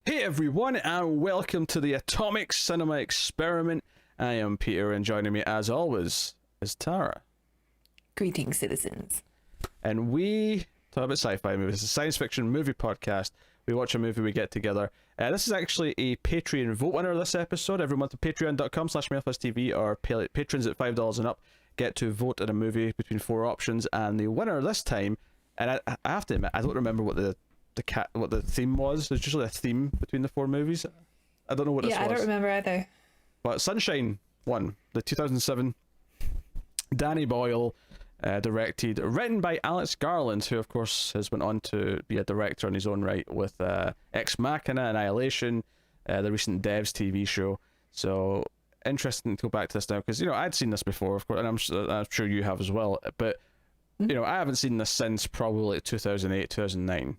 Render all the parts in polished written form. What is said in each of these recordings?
Hey everyone, and welcome to the Atomic Cinema Experiment. I am Peter, and joining me as always is Tara. Greetings, citizens. And we talk about sci-fi movies. It's a science fiction movie podcast. We watch a movie, we get together. This is actually a Patreon vote winner this episode. Every month at patreon.com/MailFuzzTV, or patrons at $5 and up get to vote in a movie between four options. And the winner this time, and I have to admit, I don't remember what the theme was. There's usually a theme between the four movies. I don't know what this was. Yeah, I don't remember either. But Sunshine won. The 2007 Danny Boyle directed, written by Alex Garland, who of course has went on to be a director in his own right with Ex Machina, Annihilation, the recent Devs TV show. So interesting to go back to this now, because I'd seen this before, of course, and I'm sure you have as well. But I haven't seen this since probably 2008, 2009.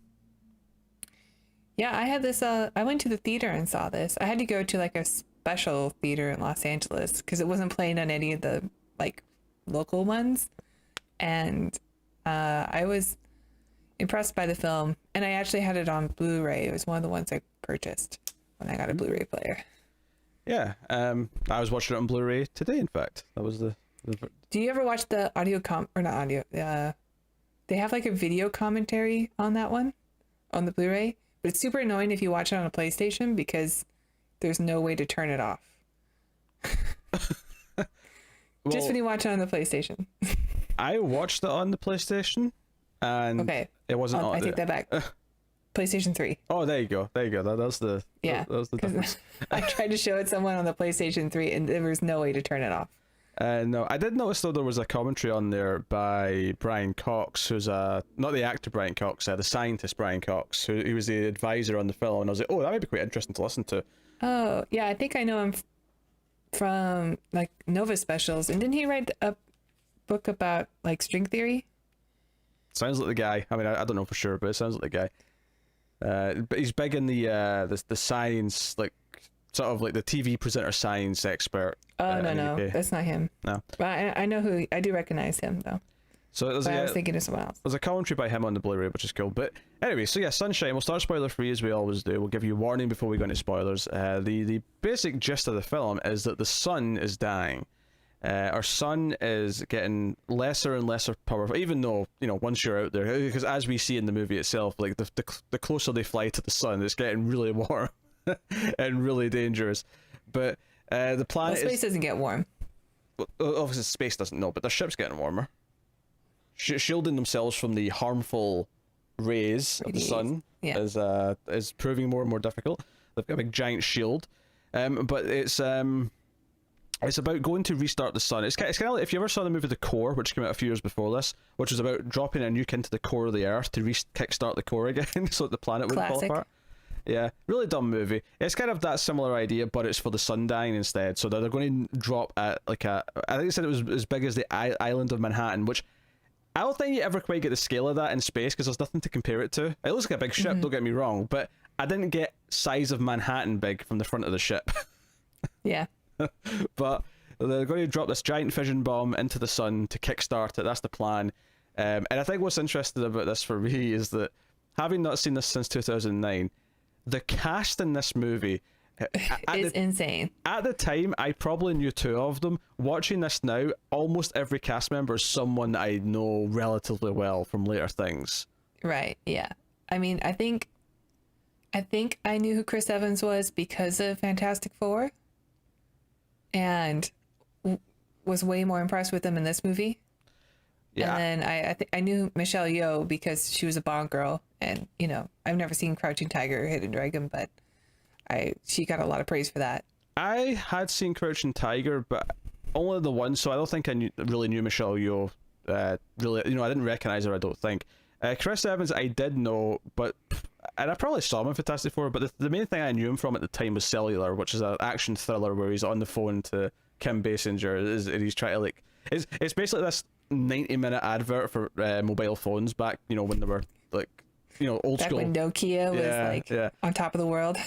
Yeah, I had this, I went to the theater and saw this. I had to go to like a special theater in Los Angeles because it wasn't playing on any of the like local ones. And I was impressed by the film, and I actually had it on Blu-ray. It was one of the ones I purchased when I got a Blu-ray player. Yeah, I was watching it on Blu-ray today, in fact. That was the... Do you ever watch the they have like a video commentary on that one, on the Blu-ray? But it's super annoying if you watch it on a PlayStation because there's no way to turn it off. Just when you watch it on the PlayStation. I watched it on the PlayStation, and it wasn't on. I take that back. PlayStation 3. Oh, there you go. There you go. That's the difference. I tried to show it someone on the PlayStation 3, and there was no way to turn it off. No, I did notice though there was a commentary on there by Brian Cox, who's not the actor Brian Cox, the scientist Brian Cox, he was the advisor on the film, and I was like, oh, that might be quite interesting to listen to. Oh, yeah, I think I know him from like Nova Specials, and didn't he write a book about like string theory? Sounds like the guy. I mean, I don't know for sure, but it sounds like the guy. But he's big in the science, like sort of like the TV presenter science expert. Oh, no, that's not him. No. But I know I do recognize him, though. So I was thinking of someone else. There's a commentary by him on the Blu-ray, which is cool. But anyway, so yeah, Sunshine. We'll start spoiler-free as we always do. We'll give you a warning before we go into spoilers. The basic gist of the film is that the sun is dying. Our sun is getting lesser and lesser powerful, even though, once you're out there, because as we see in the movie itself, like the closer they fly to the sun, it's getting really warm and really dangerous. But the planet space doesn't get warm. Obviously space doesn't, know, but their ship's getting warmer, shielding themselves from the harmful rays of the sun. Is proving more and more difficult. They've got a big giant shield, but it's about going to restart the sun. It's kind of like if you ever saw the movie The Core, which came out a few years before this, which was about dropping a nuke into the core of the Earth to kickstart the core again, so that the planet wouldn't fall apart. Yeah, really dumb movie. It's kind of that similar idea, but it's for the sun dying instead. So they're going to drop at I think they said it was as big as the island of Manhattan, which I don't think you ever quite get the scale of that in space because there's nothing to compare it to. It looks like a big ship, don't get me wrong, but I didn't get size of Manhattan big from the front of the ship. Yeah. But they're going to drop this giant fission bomb into the sun to kickstart it. That's the plan. And I think what's interesting about this for me is that, having not seen this since 2009, the cast in this movie is insane. At the time, I probably knew two of them. Watching this now, almost every cast member is someone that I know relatively well from later things. Right, yeah. I mean, I think I knew who Chris Evans was because of Fantastic Four, and was way more impressed with him in this movie. Yeah. And then I knew Michelle Yeoh because she was a Bond girl, and I've never seen Crouching Tiger, Hidden Dragon, but she got a lot of praise for that. I had seen Crouching Tiger, but only the one, so I don't think I really knew Michelle Yeoh. Really, I didn't recognize her. I don't think. Chris Evans, I did know, and I probably saw him in Fantastic Four, but the main thing I knew him from at the time was Cellular, which is an action thriller where he's on the phone to Kim Basinger, and he's trying to it's basically this 90-minute advert for mobile phones back, when they were old back school. When Nokia was on top of the world.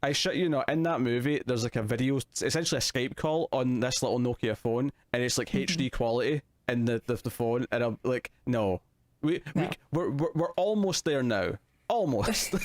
I shit you not, in that movie, there's like a video, essentially a Skype call on this little Nokia phone, and it's like HD quality in the phone, and I'm like, no. We're almost there now. Almost.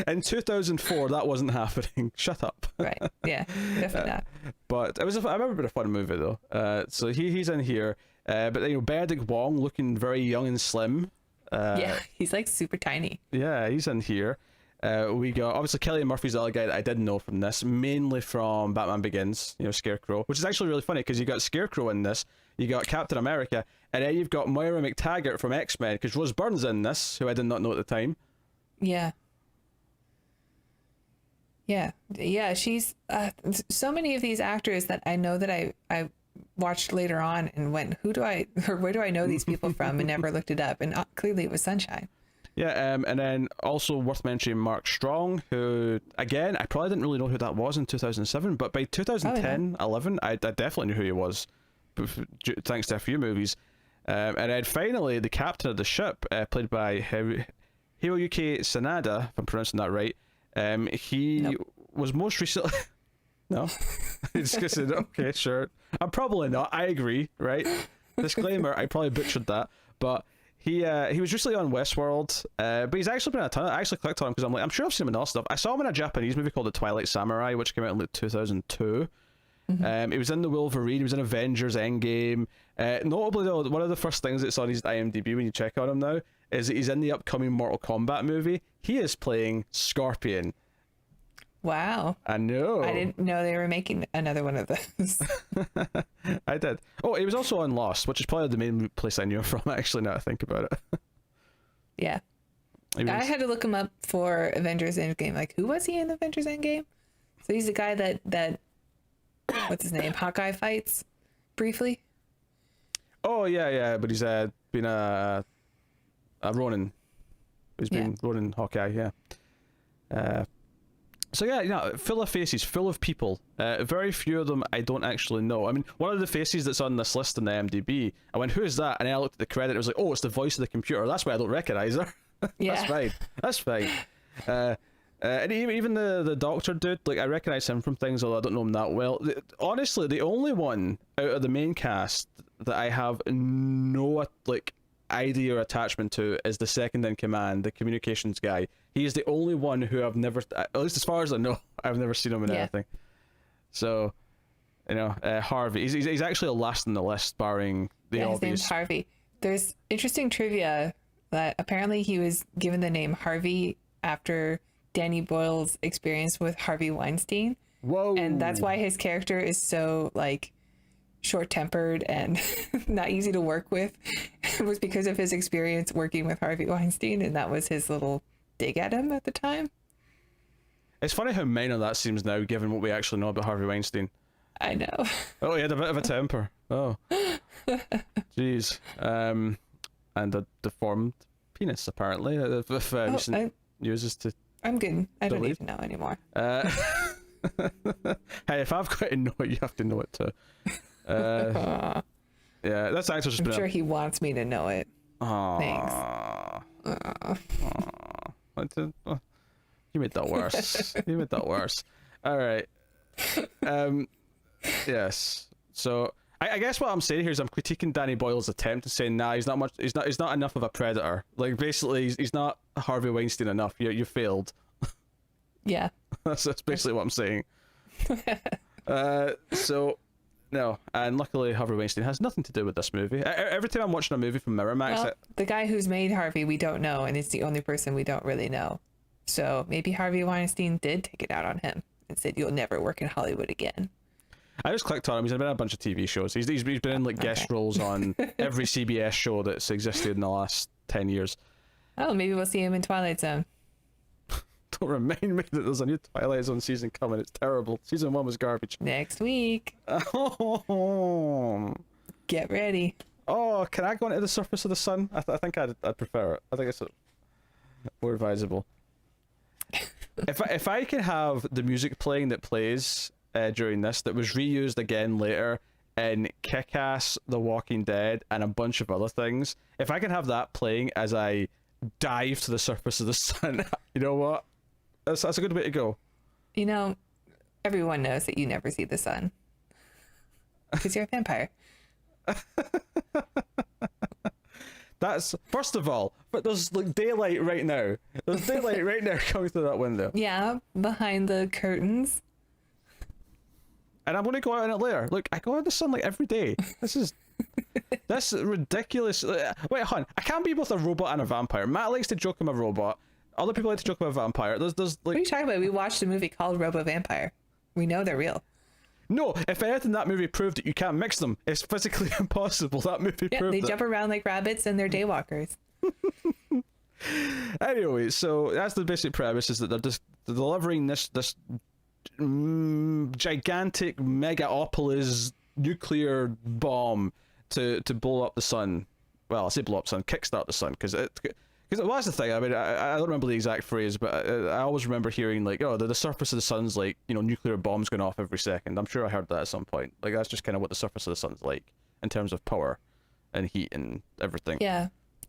In 2004, that wasn't happening. Shut up. Right. Yeah. Definitely not. But it was. I remember it being a fun movie though. So he's in here. But you know, Benedict Wong looking very young and slim. Yeah, he's like super tiny. Yeah, he's in here. We got obviously Cillian Murphy's the other guy that I didn't know from this, mainly from Batman Begins. You know, Scarecrow, which is actually really funny because you got Scarecrow in this, you got Captain America, and then you've got Moira McTaggart from X-Men because Rose Byrne's in this, who I did not know at the time. Yeah. Yeah. She's so many of these actors that I know that I watched later on and went, where do I know these people from, and never looked it up, and clearly it was Sunshine. Yeah, and then also worth mentioning Mark Strong, who, again, I probably didn't really know who that was in 2007, but by 2010, 11, I definitely knew who he was, thanks to a few movies. And then finally, the captain of the ship, played by Hiroyuki Sanada, if I'm pronouncing that right. He was most recently... No? Just gonna say, okay, sure. I'm probably not. I agree, right? Disclaimer, I probably butchered that. But he was recently on Westworld, but he's actually been in a ton. I actually clicked on him because I'm sure I've seen him in other stuff. I saw him in a Japanese movie called The Twilight Samurai, which came out in like 2002. Mm-hmm. He was in The Wolverine, he was in Avengers Endgame. Notably though, one of the first things that's on his IMDb when you check on him now is that he's in the upcoming Mortal Kombat movie. He is playing Scorpion. Wow. I know. I didn't know they were making another one of those. I did. Oh, he was also on Lost, which is probably the main place I knew him from, actually, now I think about it. Yeah. I had to look him up for Avengers Endgame. Like, who was he in Avengers Endgame? So he's the guy that what's his name? Hawkeye fights briefly. Oh, yeah, but he's been a Ronin. He's been Ronin Hawkeye, yeah. So yeah, you know, full of faces, full of people. Very few of them I don't actually know. I mean, one of the faces that's on this list in the IMDb, I went, who is that? And then I looked at the credit, it was like, oh, it's the voice of the computer. That's why I don't recognize her. Yeah. That's fine. And even the doctor dude, like, I recognize him from things, although I don't know him that well. Honestly, the only one out of the main cast that I have no, like, idea or attachment to is the second in command, the communications guy. He is the only one who I've never, at least as far as I know, I've never seen him in anything. So, you know, Harvey, he's actually last on the list, barring the obvious. His name's Harvey. There's interesting trivia that apparently he was given the name Harvey after Danny Boyle's experience with Harvey Weinstein. Whoa. And that's why his character is so, like, short-tempered and not easy to work with. It was because of his experience working with Harvey Weinstein, and that was his little dig at him at the time. It's funny how minor that seems now, given what we actually know about Harvey Weinstein. I know. Oh, he had a bit of a temper. Oh. Jeez. And a deformed penis, apparently. If recent uses to... I'm good. I don't need to know anymore. Hey, if I've got to know it, you have to know it too. Yeah, that's actually just I'm sure he wants me to know it. Thanks. You made that worse. You made that worse. All right. Yes. So I guess what I'm saying here is I'm critiquing Danny Boyle's attempt and saying, nah, he's not enough of a predator. Like, basically, he's not Harvey Weinstein enough. You failed. Yeah. That's basically what I'm saying. So. No, and luckily Harvey Weinstein has nothing to do with this movie. Every time I'm watching a movie from Miramax... the guy who's made Harvey we don't know, and it's the only person we don't really know. So maybe Harvey Weinstein did take it out on him and said, you'll never work in Hollywood again. I just clicked on him. He's been in a bunch of TV shows. He's been in like guest roles on every CBS show that's existed in the last 10 years. Oh, maybe we'll see him in Twilight Zone. Don't remind me that there's a new Twilight Zone season coming. It's terrible. Season 1 was garbage. Next week. Oh. Get ready. Oh, can I go into the surface of the sun? I think I'd prefer it. I think it's more advisable. If I can have the music playing that plays during this that was reused again later in Kick-Ass, The Walking Dead, and a bunch of other things, if I can have that playing as I dive to the surface of the sun, you know what? That's a good way to go. You know, everyone knows that you never see the sun. Because you're a vampire. But First of all, but there's like daylight right now. There's daylight right now coming through that window. Yeah, behind the curtains. And I'm going to go out in it later. Look, I go out in the sunlight every day. That's ridiculous. Wait, hon, I can't be both a robot and a vampire. Matt likes to joke I'm a robot. Other people like to joke about a vampire. There's like. What are you talking about? We watched a movie called Robo Vampire. We know they're real. No, if anything, that movie proved that you can't mix them. It's physically impossible. That movie proved they jump around like rabbits and they're daywalkers. Anyway, so that's the basic premise: is that they're delivering this gigantic megapolis nuclear bomb to blow up the sun. Well, I say blow up the sun, kickstart the sun, because that's the thing. I mean, I don't remember the exact phrase, but I always remember hearing like, oh, the surface of the sun's like, nuclear bombs going off every second. I'm sure I heard that at some point. Like, that's just kind of what the surface of the sun's like in terms of power and heat and everything. Yeah,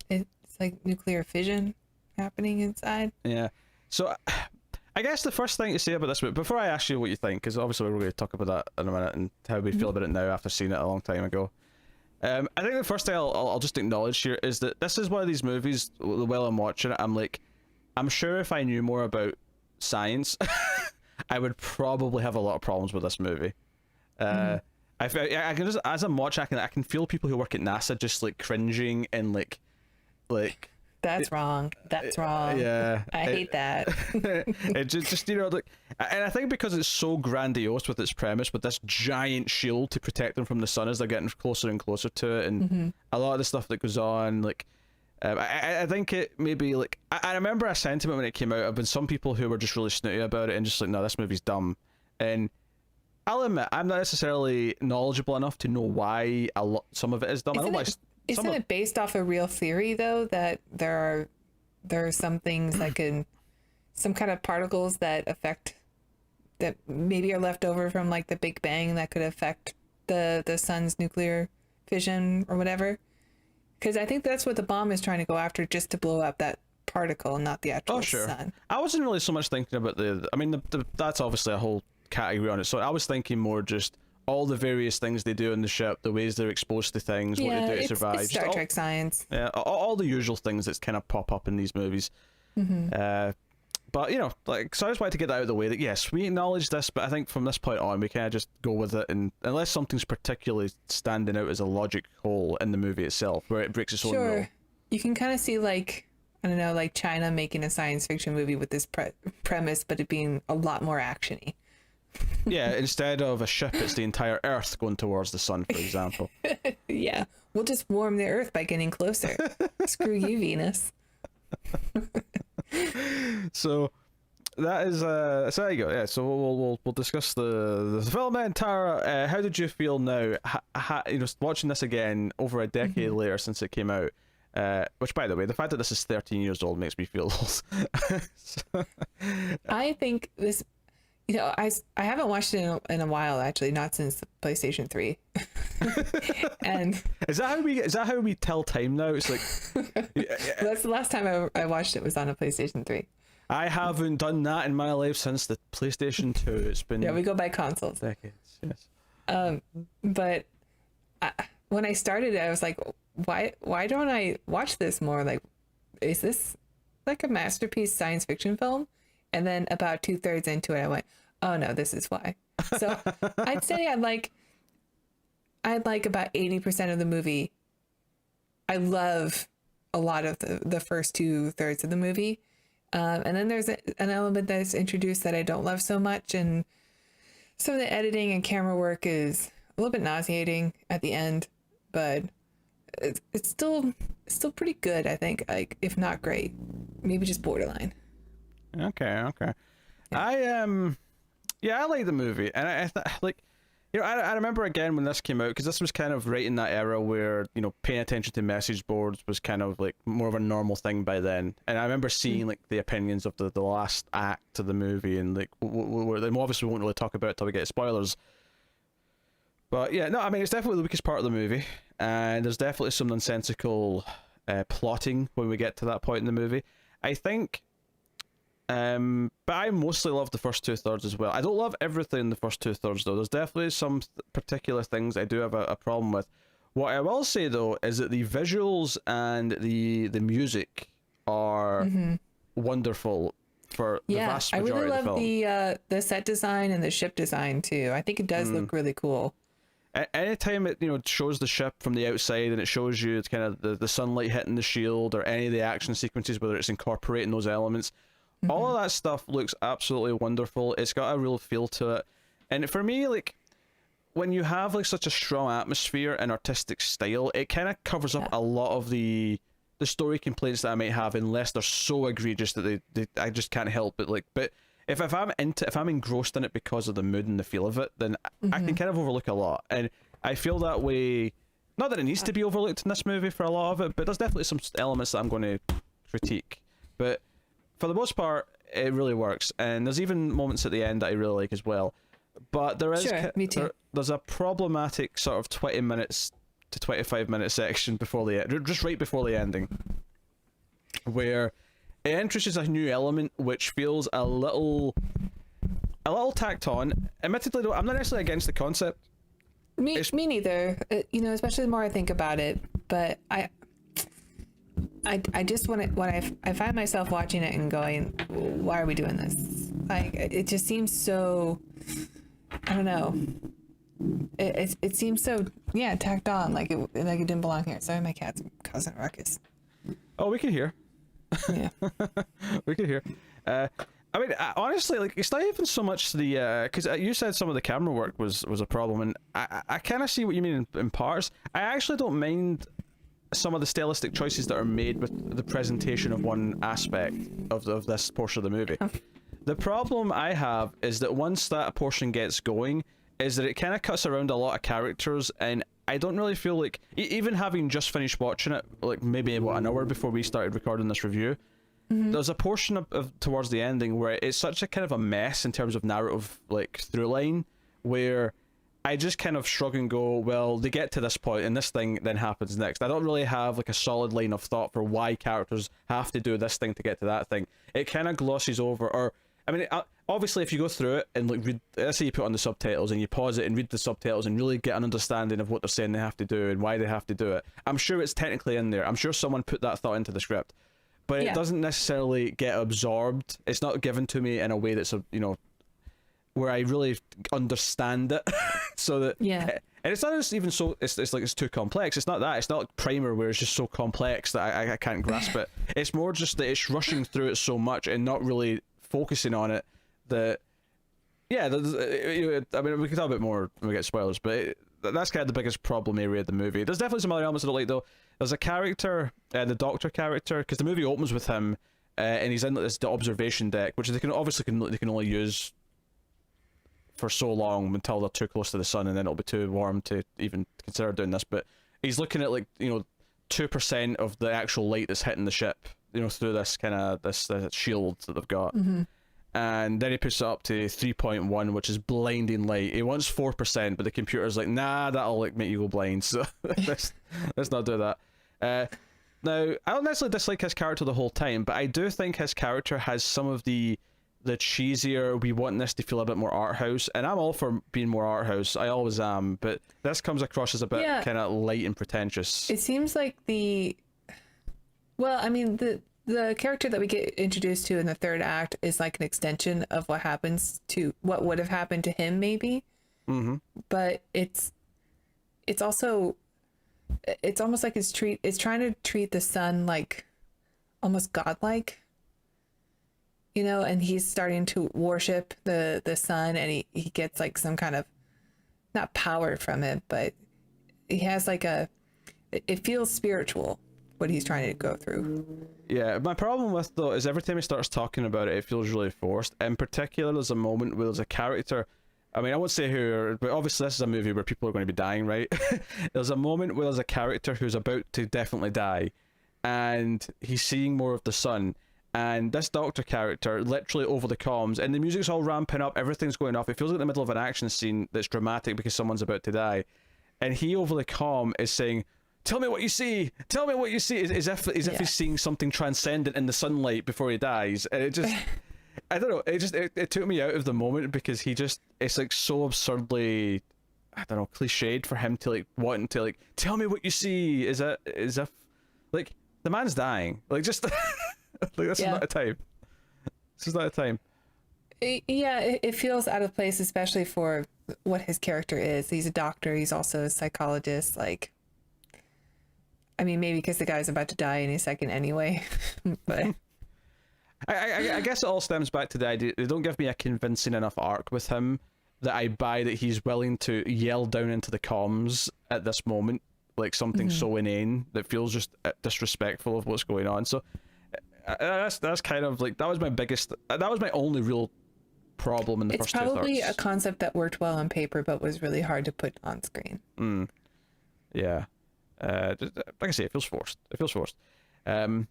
it's like nuclear fission happening inside. Yeah. So I guess the first thing to say about this movie, before I ask you what you think, because obviously we're going to talk about that in a minute and how we feel about it now after seeing it a long time ago. I think the first thing I'll just acknowledge here is that this is one of these movies, while I'm watching it, I'm sure if I knew more about science, I would probably have a lot of problems with this movie. I can just, as I'm watching, I can feel people who work at NASA just like cringing and like that's wrong. That's wrong. Yeah, I hate that. It just like, and I think because it's so grandiose with its premise, with this giant shield to protect them from the sun as they're getting closer and closer to it, and a lot of the stuff that goes on, like, I think it maybe like I remember a sentiment when it came out. I've been some people who were just really snooty about it and just like, no, this movie's dumb, and I'll admit I'm not necessarily knowledgeable enough to know why some of it is dumb. Isn't it based off a real theory though, that there are some things that some kind of particles that maybe are left over from like the Big Bang that could affect the sun's nuclear fission or whatever? Because I think that's what the bomb is trying to go after, just to blow up that particle, not the actual sun. I wasn't really so much thinking about that's obviously a whole category on it. So I was thinking more just all the various things they do in the ship, the ways they're exposed to things, what they do to survive. It's Star Trek science. Yeah, all the usual things that kind of pop up in these movies. But so I just wanted to get that out of the way. That yes, we acknowledge this, but I think from this point on, we kind of just go with it, and unless something's particularly standing out as a logic hole in the movie itself, where it breaks its own rule. You can kind of see like, I don't know, like China making a science fiction movie with this premise, but it being a lot more actiony. Yeah, instead of a ship, it's the entire Earth going towards the sun, for example. Yeah, we'll just warm the Earth by getting closer. Screw you, Venus. So that is so there you go. Yeah, so we'll discuss the development. Tara, how did you feel now? Watching this again over a decade later since it came out. Which, by the way, the fact that this is 13 years old makes me feel old. I think this. I haven't watched it in a while, actually, not since the PlayStation 3. And is that how we tell time now? It's like that's the last time I watched it was on a PlayStation 3. I haven't done that in my life since the PlayStation 2. It's been we go by consoles. Decades. Yes. But when I started, I was like, why don't I watch this more? Like, is this like a masterpiece science fiction film? And then about 2/3 into it, I went, oh no, this is why. So I'd say I'd like about 80% of the movie. I love a lot of the first 2/3 of the movie. And then there's an element that's introduced that I don't love so much. And some of the editing and camera work is a little bit nauseating at the end, but it's still pretty good, I think, like, if not great, maybe just borderline. Okay. Yeah. I like the movie, and I remember again when this came out, because this was kind of right in that era where paying attention to message boards was kind of like more of a normal thing by then, and I remember seeing like the opinions of the last act of the movie, and like obviously we won't really talk about it till we get spoilers. But yeah, no, I mean, it's definitely the weakest part of the movie, and there's definitely some nonsensical plotting when we get to that point in the movie. I think. But I mostly love the first 2/3 as well. I don't love everything in the first 2/3 though. There's definitely some particular things I do have a problem with. What I will say though is that the visuals and the music are wonderful for the vast majority of the film. I really love the set design and the ship design too. I think it does look really cool. Anytime it shows the ship from the outside and it shows you it's kind of the sunlight hitting the shield or any of the action sequences, whether it's incorporating those elements, all of that stuff looks absolutely wonderful. It's got a real feel to it, and for me, like, when you have like such a strong atmosphere and artistic style, it kind of covers up a lot of the story complaints that I might have, unless they're so egregious that I just can't help it. But if I'm engrossed in it because of the mood and the feel of it, then I can kind of overlook a lot, and I feel that way. Not that it needs to be overlooked in this movie for a lot of it, but there's definitely some elements that I'm going to critique. But for the most part, it really works, and there's even moments at the end that I really like as well. But there is me too. There's a problematic sort of 20 minutes to 25-minute section just right before the ending, where it introduces a new element which feels a little tacked on. Admittedly, though, I'm not necessarily against the concept. Me neither. Especially the more I think about it. But I just when I find myself watching it and going, why are we doing this? Like, it just seems so, I don't know. It seems so tacked on, like it didn't belong here. Sorry, my cat's causing a ruckus. Oh, we can hear. Yeah. We can hear. I mean, honestly, like, it's not even so much the because you said some of the camera work was a problem, and I kind of see what you mean in parts. I actually don't mind some of the stylistic choices that are made with the presentation of one aspect of this portion of the movie. The problem I have is that once that portion gets going, is that it kind of cuts around a lot of characters, and I don't really feel like, even having just finished watching it, like maybe about an hour before we started recording this review, there's a portion of towards the ending where it's such a kind of a mess in terms of narrative, like, through line, where I just kind of shrug and go, well, they get to this point and this thing then happens next. I don't really have like a solid line of thought for why characters have to do this thing to get to that thing. It kind of glosses over, or I mean, obviously, if you go through it and like read, let's say you put on the subtitles and you pause it and read the subtitles and really get an understanding of what they're saying they have to do and why they have to do it, I'm sure it's technically in there. I'm sure someone put that thought into the script, but it doesn't necessarily get absorbed. It's not given to me in a way that's where I really understand it. So that and it's not just even so. It's like it's too complex. It's not that. It's not like Primer where it's just so complex that I can't grasp it. It's more just that it's rushing through it so much and not really focusing on it. That I mean, we can talk a bit more when we get spoilers, but that's kind of the biggest problem area of the movie. There's definitely some other elements I don't like though. There's a character, the doctor character, because the movie opens with him and he's in the observation deck, which they can only use for so long until they're too close to the sun, and then it'll be too warm to even consider doing this. But he's looking at 2% of the actual light that's hitting the ship, through this kind of this shield that they've got. And then he puts it up to 3.1, which is blinding light. He wants 4%, but the computer's like, nah, that'll make you go blind. So let's not do that. Now, I don't necessarily dislike his character the whole time, but I do think his character has some of the cheesier, we want this to feel a bit more art house, and I'm all for being more art house. I always am, but this comes across as a bit kind of light and pretentious. It seems like the character that we get introduced to in the third act is like an extension of what would have happened to him, maybe. But it's also, it's almost like it's trying to treat the sun like almost godlike. And he's starting to worship the sun, and he gets like some kind of, not power from it, but he has like it feels spiritual, what he's trying to go through. Yeah, my problem with though is every time he starts talking about it feels really forced. In particular, there's a moment where there's a character, I mean, I won't say who, but obviously this is a movie where people are going to be dying, right? There's a moment where there's a character who's about to definitely die, and he's seeing more of the sun. And this doctor character, literally over the comms, and the music's all ramping up, everything's going off. It feels like the middle of an action scene that's dramatic because someone's about to die. And he, over the comm, is saying, tell me what you see! Tell me what you see! As if he's seeing something transcendent in the sunlight before he dies. And it just, I don't know, it took me out of the moment because it's like so absurdly I don't know, cliched for him to like wanting to like tell me what you see. Is if like the man's dying. Like just like this is not a time. This is not a time. Yeah, it feels out of place, especially for what his character is. He's a doctor. He's also a psychologist. Like, I mean, maybe because the guy's about to die any second anyway. But I guess it all stems back to the idea they don't give me a convincing enough arc with him that I buy that he's willing to yell down into the comms at this moment, like something so inane that feels just disrespectful of what's going on. So that's kind of like that was my only real problem in the first two thirds. It's probably a concept that worked well on paper but was really hard to put on screen. Yeah. Like I say, it feels forced. That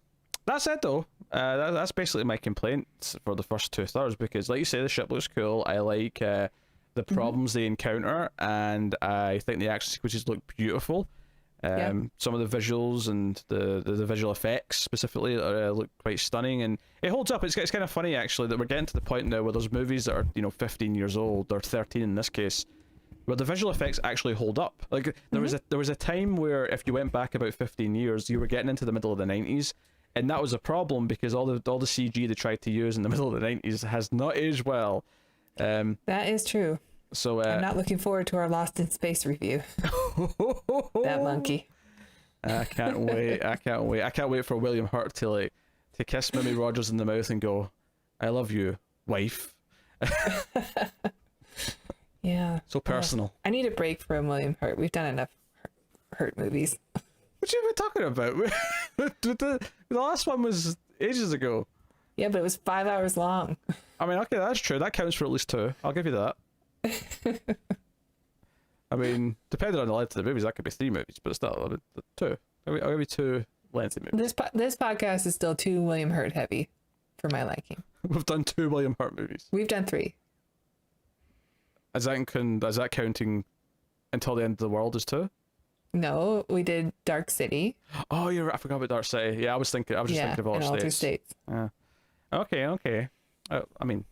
said though, that's basically my complaint for the first two thirds, because like you say, the ship looks cool. I like the problems they encounter, and I think the action sequences look beautiful. Some of the visuals and the visual effects specifically look quite stunning, and it holds up. It's kind of funny actually that we're getting to the point now where there's movies that are 15 years old, or 13 in this case, where the visual effects actually hold up. Like there was a time where if you went back about 15 years, you were getting into the middle of the 90s, and that was a problem because all the CG they tried to use in the middle of the 90s has not aged well. That is true. So I'm not looking forward to our Lost in Space review. That monkey. I can't wait. I can't wait for William Hurt to kiss Mimi Rogers in the mouth and go, "I love you, wife." Yeah. So personal. I need a break from William Hurt. We've done enough Hurt movies. What you been talking about? The last one was ages ago. Yeah, but it was 5 hours long. I mean, okay, that's true. That counts for at least 2. I'll give you that. I mean, depending on the length of the movies, that could be 3 movies, but still, 2. I'll give you 2 lengthy movies. This podcast is still too William Hurt heavy for my liking. We've done 2 William Hurt movies. We've done 3. Is that counting Until the End of the World is 2? No, we did Dark City. Oh, you're right. I forgot about Dark City. Yeah, I was just thinking of Altered States. Okay. I mean,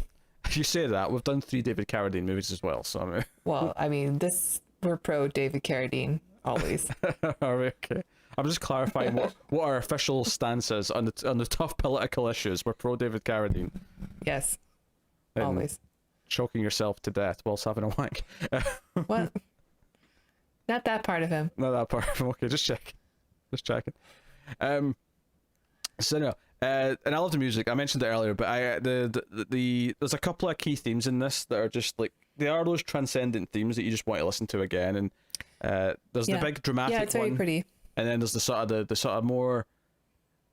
you say that we've done 3 David Carradine movies as well, so I mean. Well, I mean, we're pro David Carradine always. Are we? Okay. I'm just clarifying what our official stance is on the tough political issues. We're pro David Carradine. Yes, and always. Choking yourself to death whilst having a wank. What? Not that part of him. Not that part of him. Okay, just checking. So no. And I love the music. I mentioned it earlier, but there's a couple of key themes in this that are just like they are those transcendent themes that you just want to listen to again. And there's the big dramatic one. Yeah, it's very pretty. And then there's the sort of more.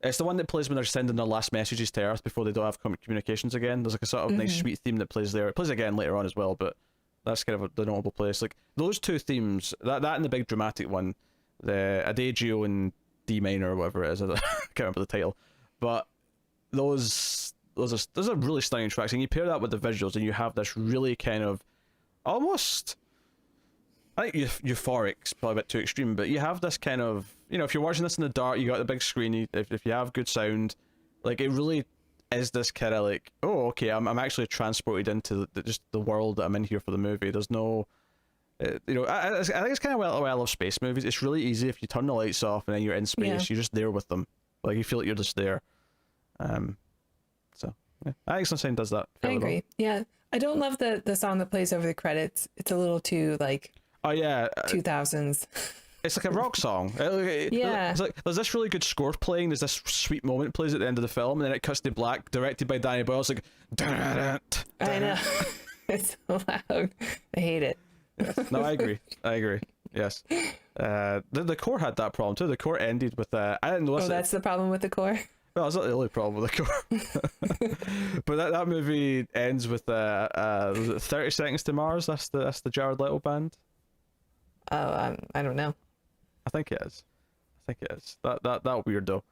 It's the one that plays when they're sending their last messages to Earth before they don't have communications again. There's like a sort of nice sweet theme that plays there. It plays again later on as well, but that's kind of the notable place. Like those 2 themes, that and the big dramatic one, the Adagio in D minor or whatever it is. I can't remember the title. But those are really stunning tracks, and you pair that with the visuals, and you have this really kind of almost, I think euphoric's probably a bit too extreme, but you have this kind of, if you're watching this in the dark, you got the big screen, if you have good sound, like it really is this kind of like, oh, okay, I'm actually transported into just the world that I'm in here for the movie. There's no, I think it's kind of why I love space movies. It's really easy if you turn the lights off and then you're in space, you're just there with them. Like you feel like you're just there. So yeah. I think Sunshine does that. I agree. Well. Yeah, I don't love the song that plays over the credits. It's a little too like. Oh yeah. 2000s. It's like a rock song. Yeah. It's like there's this really good score playing. There's this sweet moment plays at the end of the film, and then it cuts to black, directed by Danny Boyle. It's like. I know. It's so loud. I hate it. Yes. No, I agree. Yes. The core had that problem too. The core ended with I didn't know. Oh, that's the problem with the core. Well, it's not the only problem with the core. But that movie ends with was it 30 Seconds to Mars? That's the Jared Leto band. Oh, I don't know. I think it is. That weirdo.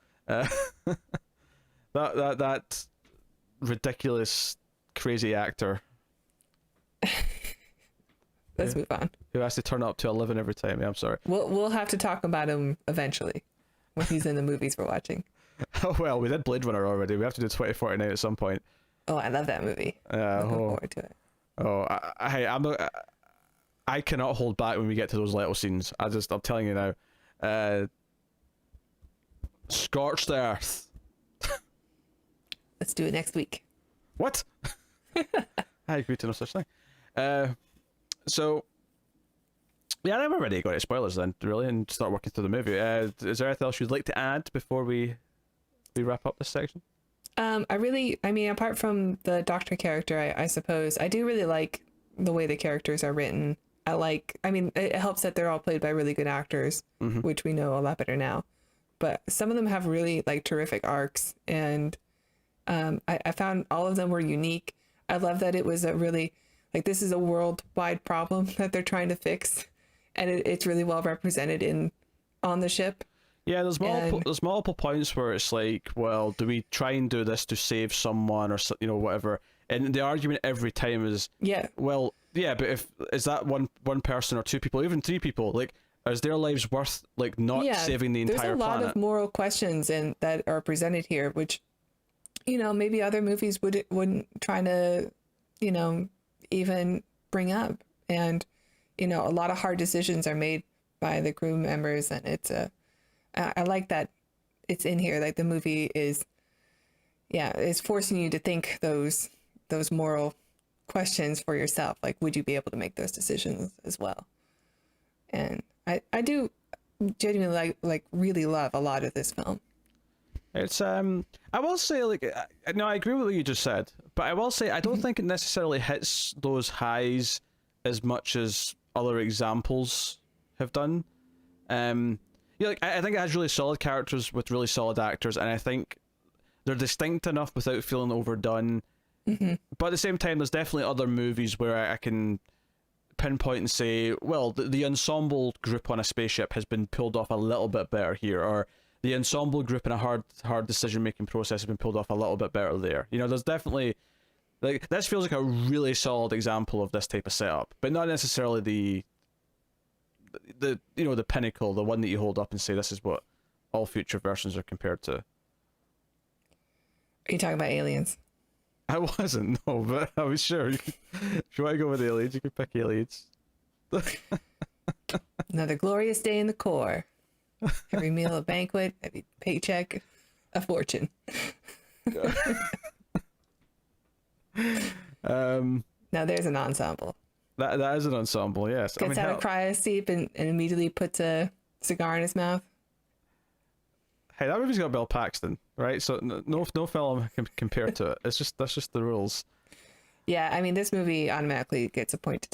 That ridiculous crazy actor. Let's move on. Who has to turn up to 11 every time? Yeah, I'm sorry. We'll have to talk about him eventually when he's in the movies we're watching. Oh well, we did Blade Runner already. We have to do 2049 at some point. Oh, I love that movie. Looking forward to it. Oh, I'm not. I cannot hold back when we get to those Leto scenes. I'm telling you now. Scorched Earth. Let's do it next week. What? I agree to no such thing. So, yeah, I'm ready to go to spoilers then, really, and start working through the movie. Is there anything else you'd like to add before we wrap up this section? Apart from the doctor character, I suppose, I do really like the way the characters are written. It helps that they're all played by really good actors, which we know a lot better now. But some of them have really, like, terrific arcs, and I found all of them were unique. I love that it was a really, like, this is a worldwide problem that they're trying to fix, and it's really well represented on the ship. Yeah, there's multiple points where it's like, well, do we try and do this to save someone or whatever? And the argument every time is, well, yeah, but is that one person or two people, even three people, like, is their lives worth, like, not saving the entire planet? There's a lot of moral questions that are presented here, which, maybe other movies wouldn't try to, even bring up. And, a lot of hard decisions are made by the crew members, and I like that it's in here. Like, the movie is forcing you to think those moral questions for yourself. Like, would you be able to make those decisions as well? And I do genuinely like really love a lot of this film. It's I will say, like, no, I agree with what you just said, but I will say I don't think it necessarily hits those highs as much as other examples have done. I think it has really solid characters with really solid actors, and I think they're distinct enough without feeling overdone. But at the same time, there's definitely other movies where I can pinpoint and say, well, the ensemble group on a spaceship has been pulled off a little bit better here, or the ensemble group in a hard decision-making process has been pulled off a little bit better there. There's definitely, like, this feels like a really solid example of this type of setup, but not necessarily the pinnacle, the one that you hold up and say this is what all future versions are compared to. Are you talking about Aliens? I wasn't, no, but I was sure. If you want to go with Aliens, you can pick Aliens. Another glorious day in the Corps. Every meal a banquet, every paycheck a fortune. Now there's an ensemble. That is an ensemble, yes. Gets out of cryo sleep and immediately puts a cigar in his mouth. Hey, that movie's got Bill Paxton, right? So no film can compare to it. That's just the rules. Yeah, this movie automatically gets a point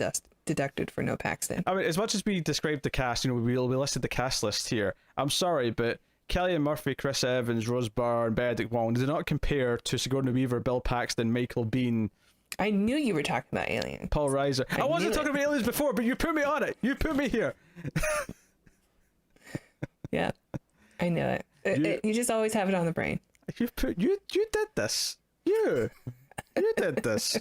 deducted for no Paxton. As much as we described the cast, we listed the cast list here. I'm sorry, but Cillian Murphy, Chris Evans, Rose Byrne, Benedict Wong do not compare to Sigourney Weaver, Bill Paxton, Michael Biehn. I knew you were talking about Aliens. Paul Reiser. I wasn't talking about Aliens before, but you put me on it. You put me here. Yeah, I knew it. You just always have it on the brain. You did this. You did this.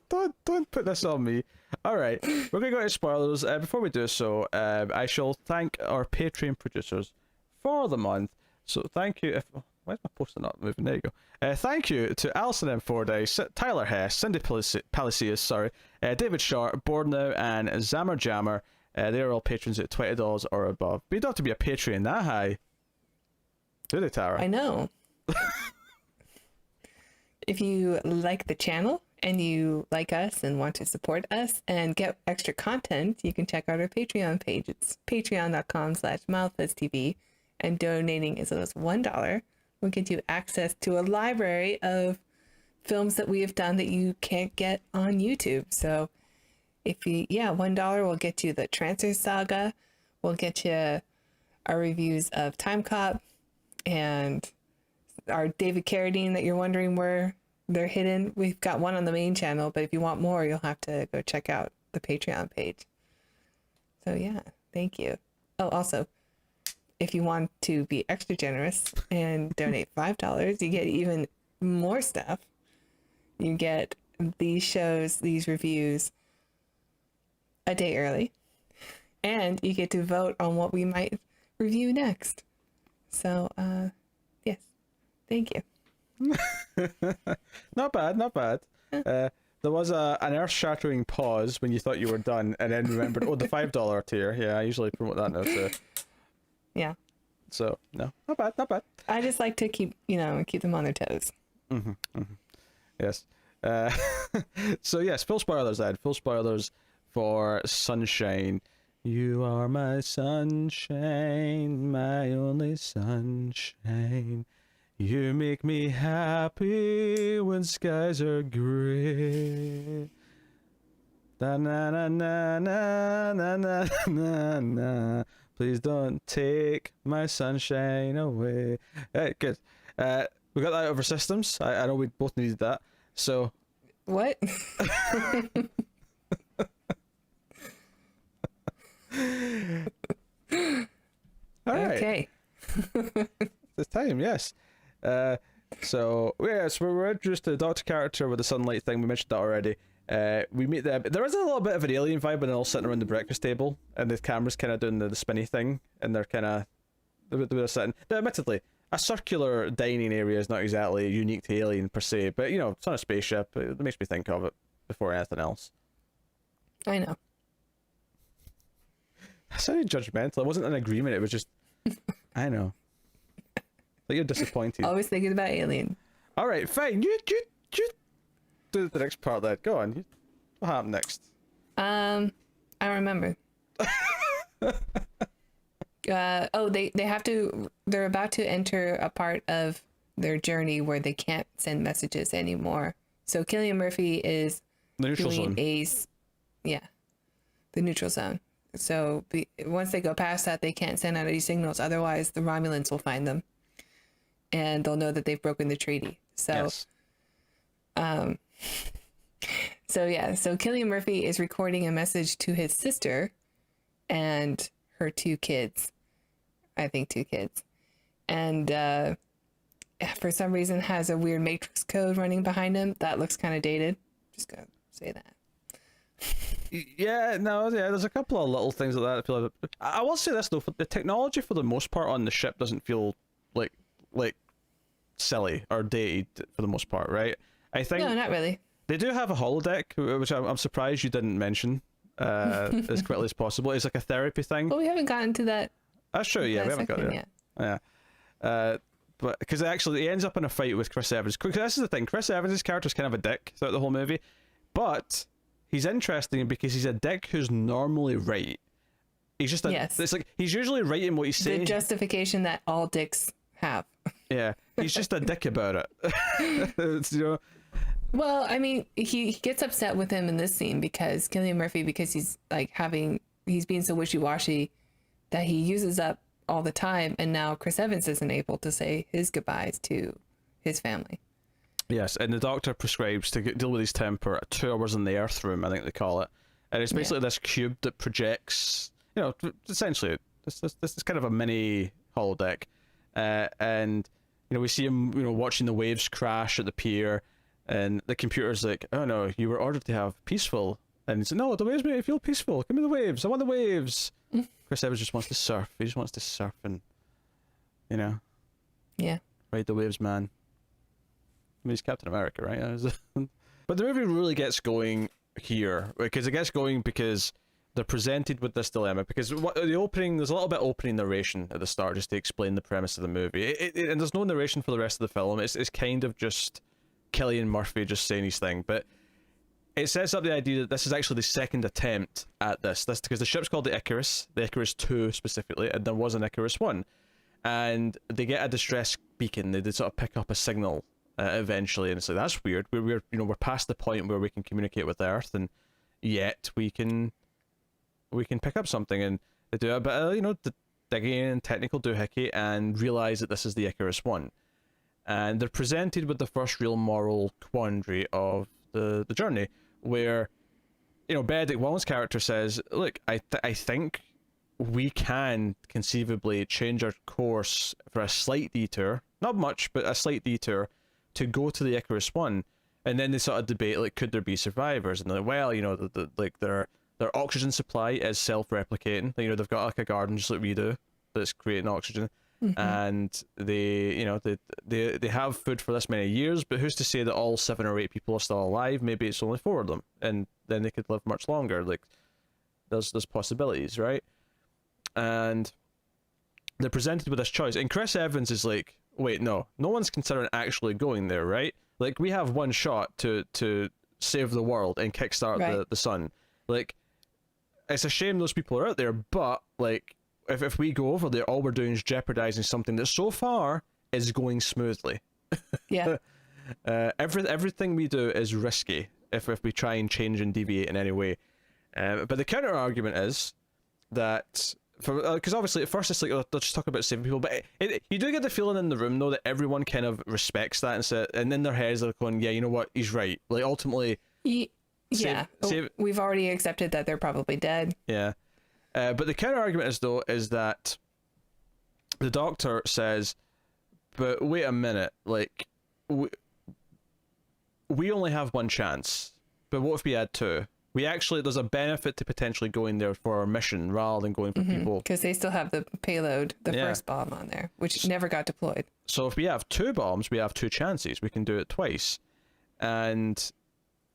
Don't put this on me. All right, we're gonna go to spoilers. Before we do so, I shall thank our Patreon producers for the month. So thank you. Why is my poster not moving? There you go. Thank you to Alison M. Fordyce, Tyler Hess, Cindy Palacios, David Sharp, Board Now, and Zammer Jammer. They're all patrons at $20 or above. But you don't have to be a Patreon that high. Do they, Tara? I know. If you like the channel and you like us and want to support us and get extra content, you can check out our Patreon page. It's patreon.com/MildFuzzTV, and donating as little as $1 will get you access to a library of films that we have done that you can't get on YouTube. So $1 will get you the Transfer Saga, we'll get you our reviews of Time Cop, and our David Carradine that you're wondering where they're hidden. We've got one on the main channel, but if you want more, you'll have to go check out the Patreon page. So yeah, thank you. Oh, also, if you want to be extra generous and donate $5, you get even more stuff. You get these shows, these reviews a day early, and you get to vote on what we might review next. So, yes, thank you. Not bad. There was an earth-shattering pause when you thought you were done, and then remembered, oh, the $5 tier. Yeah, I usually promote that now too. Yeah. So no, not bad, not bad. I just like to keep them on their toes. Yes. So yes, full spoilers then. Full spoilers for Sunshine. You are my sunshine, my only sunshine. You make me happy when skies are gray. Da na na na na na na na na. Please don't take my sunshine away. Hey, good. We got that out of our systems. I know we both needed that. So. What? All right. Okay. It's time, yes. So we're introduced to the Doctor character with the sunlight thing. We mentioned that already. We meet them. There is a little bit of an alien vibe when they're all sitting around the breakfast table, and the camera's kind of doing the spinny thing, and they're kind of they're sitting. Now, admittedly, a circular dining area is not exactly unique to Alien per se, but you know, it's on a spaceship. It makes me think of it before anything else. I know. I sounded judgmental. It wasn't an agreement. It was just, I know. Like you're disappointed. Always thinking about Alien. All right, fine. You do the next part then. Go on. What happened next? I remember. They're about to enter a part of their journey where they can't send messages anymore. So Cillian Murphy is The neutral zone. the neutral zone. So once they go past that, they can't send out any signals. Otherwise, the Romulans will find them, and they'll know that they've broken the treaty. So, Yes. So Cillian Murphy is recording a message to his sister and her two kids. I think two kids. And for some reason has a weird matrix code running behind him. That looks kind of dated. Just gonna say that. Yeah, no, yeah, there's a couple of little things like that. I feel like, I will say this though, the technology for the most part on the ship doesn't feel like silly or dated for the most part, right? I think No, not really. they do have a holodeck, which I'm surprised you didn't mention as quickly as possible. It's like a therapy thing. But we haven't gotten to that. That's true. Yeah, we haven't got section there. yet. Yeah. But because actually he ends up in a fight with Chris Evans. 'Cause this is the thing. Chris Evans' character is kind of a dick throughout the whole movie, but he's interesting because he's a dick who's normally right. He's just Yes. It's like he's usually right in what he's saying. The justification that all dicks have. Yeah, he's just a dick about it. It's, you know. Well, I mean, he gets upset with him in this scene because Cillian Murphy, because he's being so wishy-washy that he uses up all the time, and now Chris Evans isn't able to say his goodbyes to his family. Yes, and the doctor prescribes to deal with his temper 2 hours in the Earth room, I think they call it, and it's basically this cube that projects, you know, essentially this is kind of a mini holodeck, and you know we see him, you know, watching the waves crash at the pier, and the computer's like, oh no, you were ordered to have peaceful, and he's like, no, the waves make me feel peaceful. Give me the waves. I want the waves. Chris Evans just wants to surf. He just wants to surf and, you know, Yeah. ride the waves, man. I mean, he's Captain America, right? But the movie really gets going here, because it gets going because they're presented with this dilemma. Because the opening, there's a little bit of opening narration at the start just to explain the premise of the movie. And there's no narration for the rest of the film. It's kind of just Cillian Murphy just saying his thing. But it sets up the idea that this is actually the second attempt at this because the ship's called the Icarus 2 specifically, and there was an Icarus 1. And they get a distress beacon. They sort of pick up a signal eventually, and it's like, that's weird. We're past the point where we can communicate with Earth, and yet we can pick up something, and they do a bit of digging and technical doohickey and realize that this is the Icarus 1, and they're presented with the first real moral quandary of the journey, where Benedict Wong's character says, look, I think we can conceivably change our course for a slight detour, not much, but a slight detour, to go to the Icarus 1. And then they sort of debate, like, could there be survivors? And they're like, well, their oxygen supply is self-replicating. They've got like a garden just like we do that's creating oxygen. and they have food for this many years, but who's to say that all 7 or 8 people are still alive? Maybe it's only 4 of them, and then they could live much longer. Like, there's possibilities, right? And they're presented with this choice, and Chris Evans is like, wait, no one's considering actually going there, right? Like, we have one shot to save the world and kickstart the sun. Like, it's a shame those people are out there, but like, if we go over there, all we're doing is jeopardizing something that so far is going smoothly. Yeah. Everything we do is risky if we try and change and deviate in any way. But the counter argument is that, because obviously at first it's like, oh, they'll just talk about saving people, but you do get the feeling in the room though that everyone kind of respects that, and in their heads they're going, yeah, you know what, he's right. Like, ultimately, we've already accepted that they're probably dead. Yeah. But the counter argument is that the doctor says, but wait a minute, like, we only have one chance, but what if we had 2? There's a benefit to potentially going there for our mission rather than going for people. Because they still have the payload, first bomb on there, which never got deployed. So if we have 2 bombs, we have 2 chances. We can do it twice. And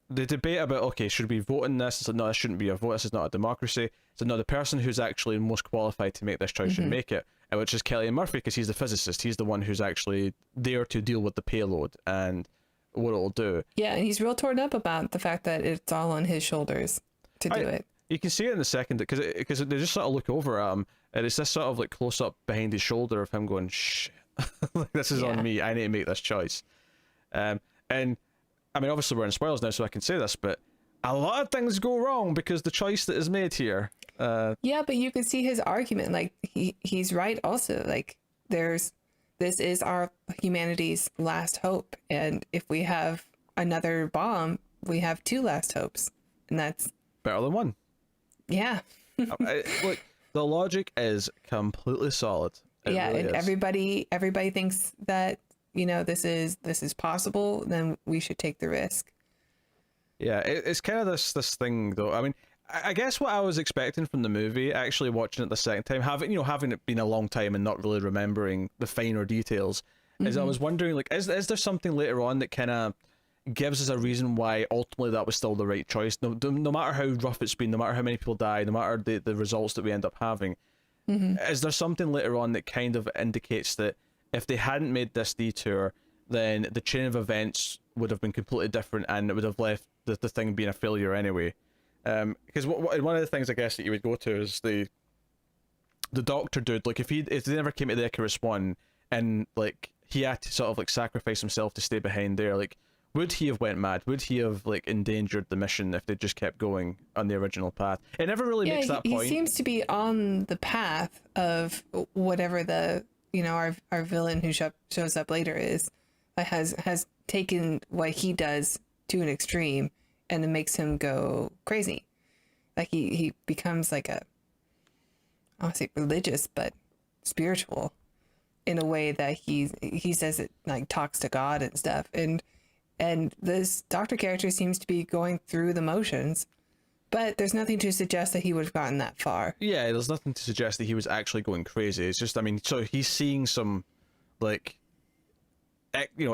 the debate about, okay, should we vote in this? It's like, no, this shouldn't be a vote. This is not a democracy. So no, the person who's actually most qualified to make this choice should make it, which is Cillian Murphy, because he's the physicist. He's the one who's actually there to deal with the payload and what it'll do. Yeah, and he's real torn up about the fact that it's all on his shoulders to do it. You can see it in the second, because they just sort of look over at him, and it's this sort of like close up behind his shoulder of him going, shit, like, this is on me. I need to make this choice. And I mean, obviously we're in spoilers now, so I can say this, but a lot of things go wrong because the choice that is made here. Yeah, but you can see his argument. Like, he's right also. Like, this is our humanity's last hope, and if we have another bomb, we have 2 last hopes, and that's better than 1. Yeah. Look, the logic is completely solid. It really is. Everybody thinks that, you know, this is possible, then we should take the risk. Yeah, it's kind of this thing though. I mean, I guess what I was expecting from the movie, actually watching it the second time, having it been a long time and not really remembering the finer details, is I was wondering, like, is there something later on that kind of gives us a reason why ultimately that was still the right choice? No matter how rough it's been, no matter how many people die, no matter the results that we end up having, is there something later on that kind of indicates that if they hadn't made this detour, then the chain of events would have been completely different, and it would have left the thing being a failure anyway? Because one of the things I guess that you would go to is the doctor dude. Like, if they never came to the Icarus One, and like he had to sort of like sacrifice himself to stay behind there, like, would he have went mad? Would he have like endangered the mission if they just kept going on the original path? It never really makes that point. He seems to be on the path of whatever the, you know, our villain who shows up later has taken what he does to an extreme, and it makes him go crazy. Like, he becomes like I don't say religious, but spiritual, in a way that he says it like talks to God and stuff. And this doctor character seems to be going through the motions, but there's nothing to suggest that he would have gotten that far. Yeah, there's nothing to suggest that he was actually going crazy. It's just, I mean, so he's seeing some, like,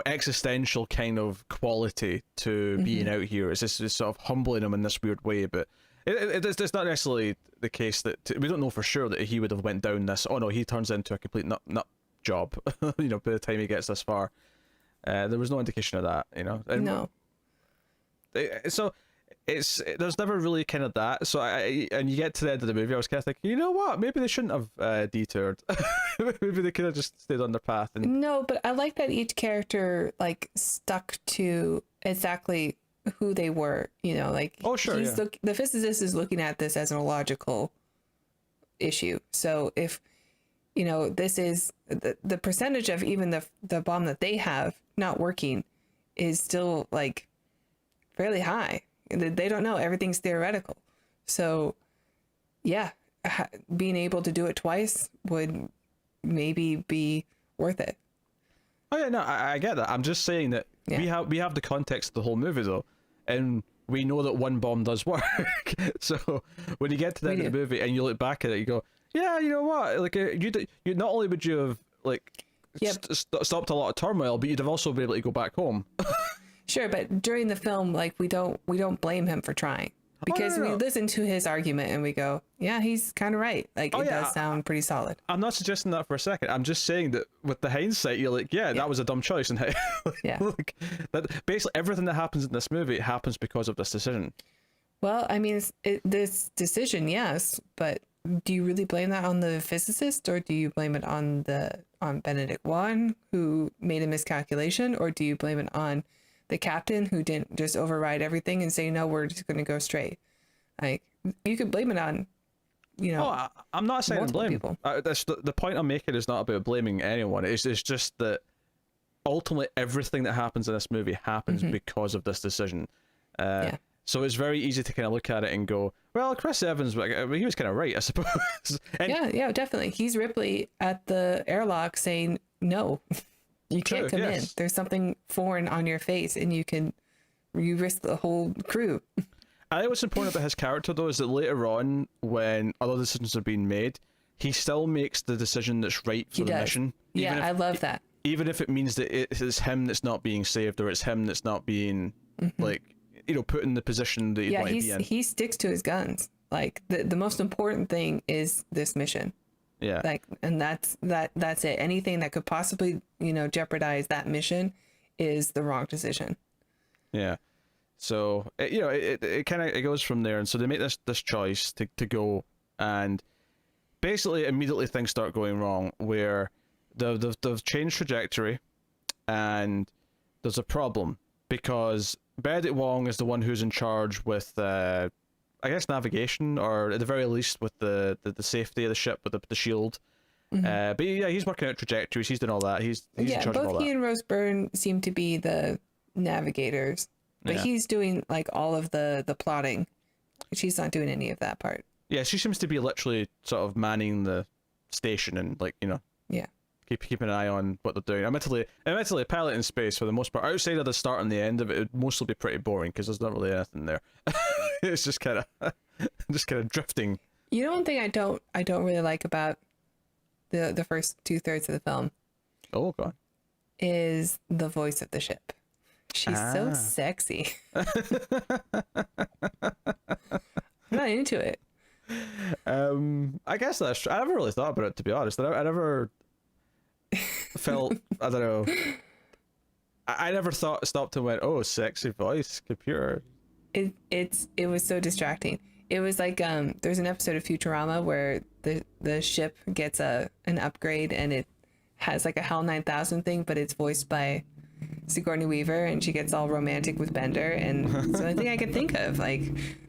existential kind of quality to being out here. It's just sort of humbling him in this weird way, but it's not necessarily the case that we don't know for sure that he would have went down this. Oh no, he turns into a complete nut job. You know, by the time he gets this far, there was no indication of that. You know, no. So there's never really kind of that. So and you get to the end of the movie, I was kind of thinking, you know what? Maybe they shouldn't have detoured. Maybe they could have just stayed on their path. No, but I like that each character like stuck to exactly who they were. You know, like, oh sure, the physicist is looking at this as a logical issue. So if, you know, this is the percentage of even the bomb that they have not working is still like fairly high. They don't know, everything's theoretical. So yeah, being able to do it twice would maybe be worth it. Oh yeah, no, I get that. I'm just saying that we have the context of the whole movie though, and we know that one bomb does work. So when you get to the end of the movie and you look back at it, you go, yeah, you know what? Like, you not only would you have like Yep. stopped a lot of turmoil, but you'd have also been able to go back home. Sure, but during the film, like we don't blame him for trying, because we listen to his argument and we go, yeah, he's kind of right. Like it does sound pretty solid. I'm not suggesting that for a second. I'm just saying that with the hindsight, you're like, that was a dumb choice, and like, that basically everything that happens in this movie happens because of this decision. Well, I mean, this decision, yes, but do you really blame that on the physicist, or do you blame it on Benedict Wong, who made a miscalculation, or do you blame it on the captain, who didn't just override everything and say, no, we're just going to go straight? Like, you could blame it on, I'm not saying blame people. That's the point I'm making is not about blaming anyone. It's just that ultimately everything that happens in this movie happens because of this decision. So it's very easy to kind of look at it and go, well, Chris Evans, he was kind of right, I suppose. Yeah, definitely. He's Ripley at the airlock saying, no, you can't come in. There's something foreign on your face, and you risk the whole crew. I think what's important about his character, though, is that later on, when other decisions are being made, he still makes the decision that's right for the mission. I love that. Even if it means that it's him that's not being saved, or it's him that's not being, like, put in the position that he'd want to be in. He sticks to his guns. Like, the most important thing is this mission. Yeah. Like, and that's it. Anything that could possibly, jeopardize that mission is the wrong decision. Yeah. So it kind of goes from there, and so they make this choice to go, and basically immediately things start going wrong, where they've changed trajectory, and there's a problem because Benedict Wong is the one who's in charge with I guess navigation, or at the very least with the safety of the ship with the shield. But yeah, he's working out trajectories, he's doing all that. He's in charge of all that. Both he and Rose Byrne seem to be the navigators. But he's doing like all of the plotting. She's not doing any of that part. Yeah, she seems to be literally sort of manning the station and keeping an eye on what they're doing. Admittedly, a pilot in space for the most part. Outside of the start and the end of it, would mostly be pretty boring because there's not really anything there. It's just kind of drifting. One thing I don't really like about the first 2/3 of the film. Oh god. Is the voice of the ship. She's so sexy. I'm not into it. I guess that's true. I never really thought about it, to be honest. I never felt, I don't know. I never stopped and went, oh, sexy voice, computer. It was so distracting. It was like there's an episode of Futurama where the ship gets an upgrade, and it has like a HAL 9000 thing, but it's voiced by Sigourney Weaver, and she gets all romantic with Bender, and it's the only thing I could think of. Like,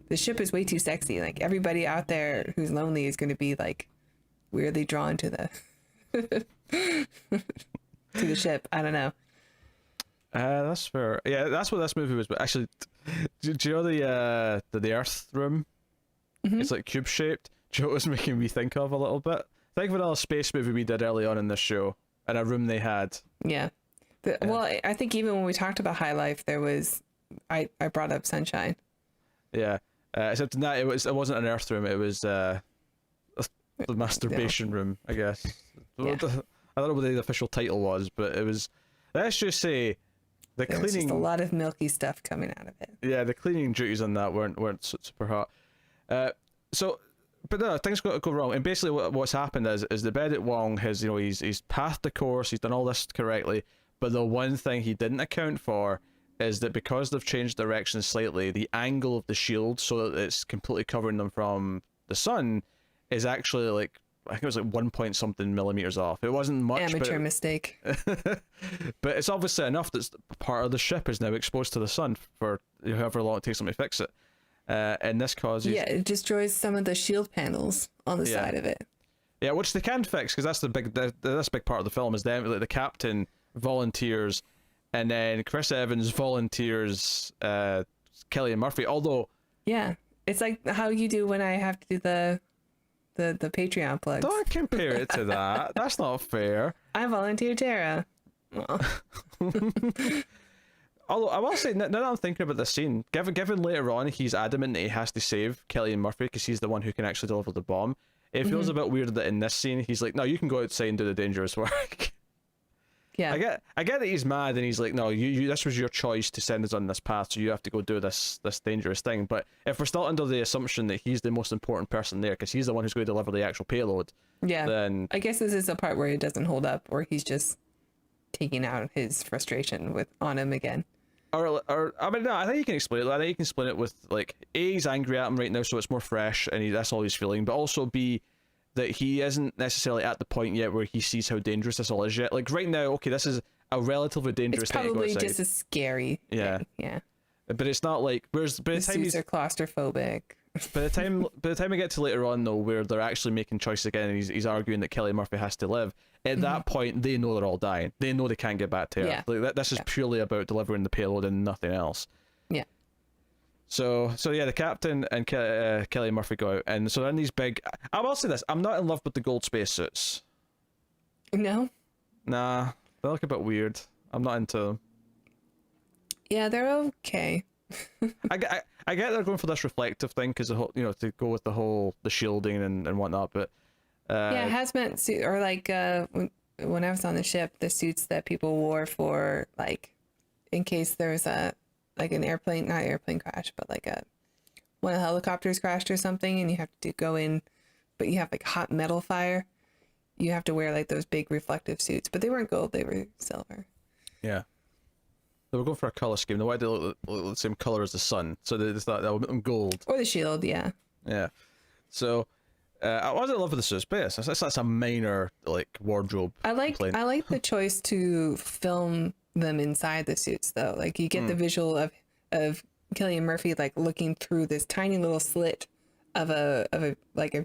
the ship is way too sexy. Like, everybody out there who's lonely is going to be like weirdly drawn to the to the ship. I don't know. That's fair. Yeah, that's what this movie was. But actually, do you know the Earth room? It's like cube shaped. Do you know what it was making me think of a little bit? Think of another space movie we did early on in this show, and a room they had. Yeah. Well, I think even when we talked about High Life, there was I brought up Sunshine. Yeah, except in that it wasn't an Earth room. It was the masturbation room, I guess. Yeah. I don't know what the official title was, but it was. Let's just say the cleaning. There's just a lot of milky stuff coming out of it. Yeah, the cleaning duties on that weren't super hot. But no, things got to go wrong, and basically what's happened is the Benedict Wong has he's passed the course, he's done all this correctly. But the one thing he didn't account for is that because they've changed direction slightly, the angle of the shield, so that it's completely covering them from the sun, is actually like, I think it was like 1 point something millimeters off. It wasn't much. Amateur mistake. But it's obviously enough that part of the ship is now exposed to the sun for however long it takes them to fix it. And this causes... Yeah, it destroys some of the shield panels on the side of it. Yeah, which they can fix, because that's that's a big part of the film, is the captain volunteers, and then Chris Evans volunteers Cillian Murphy, although... Yeah, it's like how you do when I have to do the Patreon plugs. Don't compare it to that. That's not fair. I volunteer Tara. Although I will say, now that I'm thinking about this scene, given later on he's adamant that he has to save Cillian Murphy because he's the one who can actually deliver the bomb, It feels a bit weird that in this scene he's like, no, you can go outside and do the dangerous work. Yeah. I get that he's mad and he's like, no, you this was your choice to send us on this path, so you have to go do this dangerous thing. But if we're still under the assumption that he's the most important person there because he's the one who's going to deliver the actual payload, then I guess this is the part where it doesn't hold up, where he's just taking out his frustration on him again. Or I mean, no, I think you can explain it. I think you can explain it with like A, he's angry at him right now, so it's more fresh, and that's all he's feeling. But also B, that he isn't necessarily at the point yet where he sees how dangerous this all is yet. Like right now, okay, this is a relatively dangerous thing to go outside. It's probably just as scary. Yeah. Yeah. But it's not like whereas by the time suits are claustrophobic. by the time we get to later on though, where they're actually making choices again, and he's arguing that Cillian Murphy has to live. At that point, they know they're all dying. They know they can't get back to Earth. Yeah. Like this is purely about delivering the payload and nothing else. Yeah. So yeah, the captain and Cillian Murphy go out, and so they're in these big. I will say this: I'm not in love with the gold spacesuits. No. Nah, they look a bit weird. I'm not into them. Yeah, they're okay. I get they're going for this reflective thing because the whole, to go with the shielding and whatnot, but yeah, hazmat suit, or like when I was on the ship, the suits that people wore for like in case there was an airplane crash, but like one of the helicopters crashed or something, and you have to go in, but you have like hot metal fire. You have to wear like those big reflective suits, but they weren't gold; they were silver. Yeah. They were going for a color scheme. The white they look the same color as the sun, so they thought that would make them gold. Or the shield, yeah. Yeah. So I wasn't in love with the suits, but yes, that's a minor like wardrobe. I like the choice to film them inside the suits though. Like you get the visual of Cillian Murphy like looking through this tiny little slit of a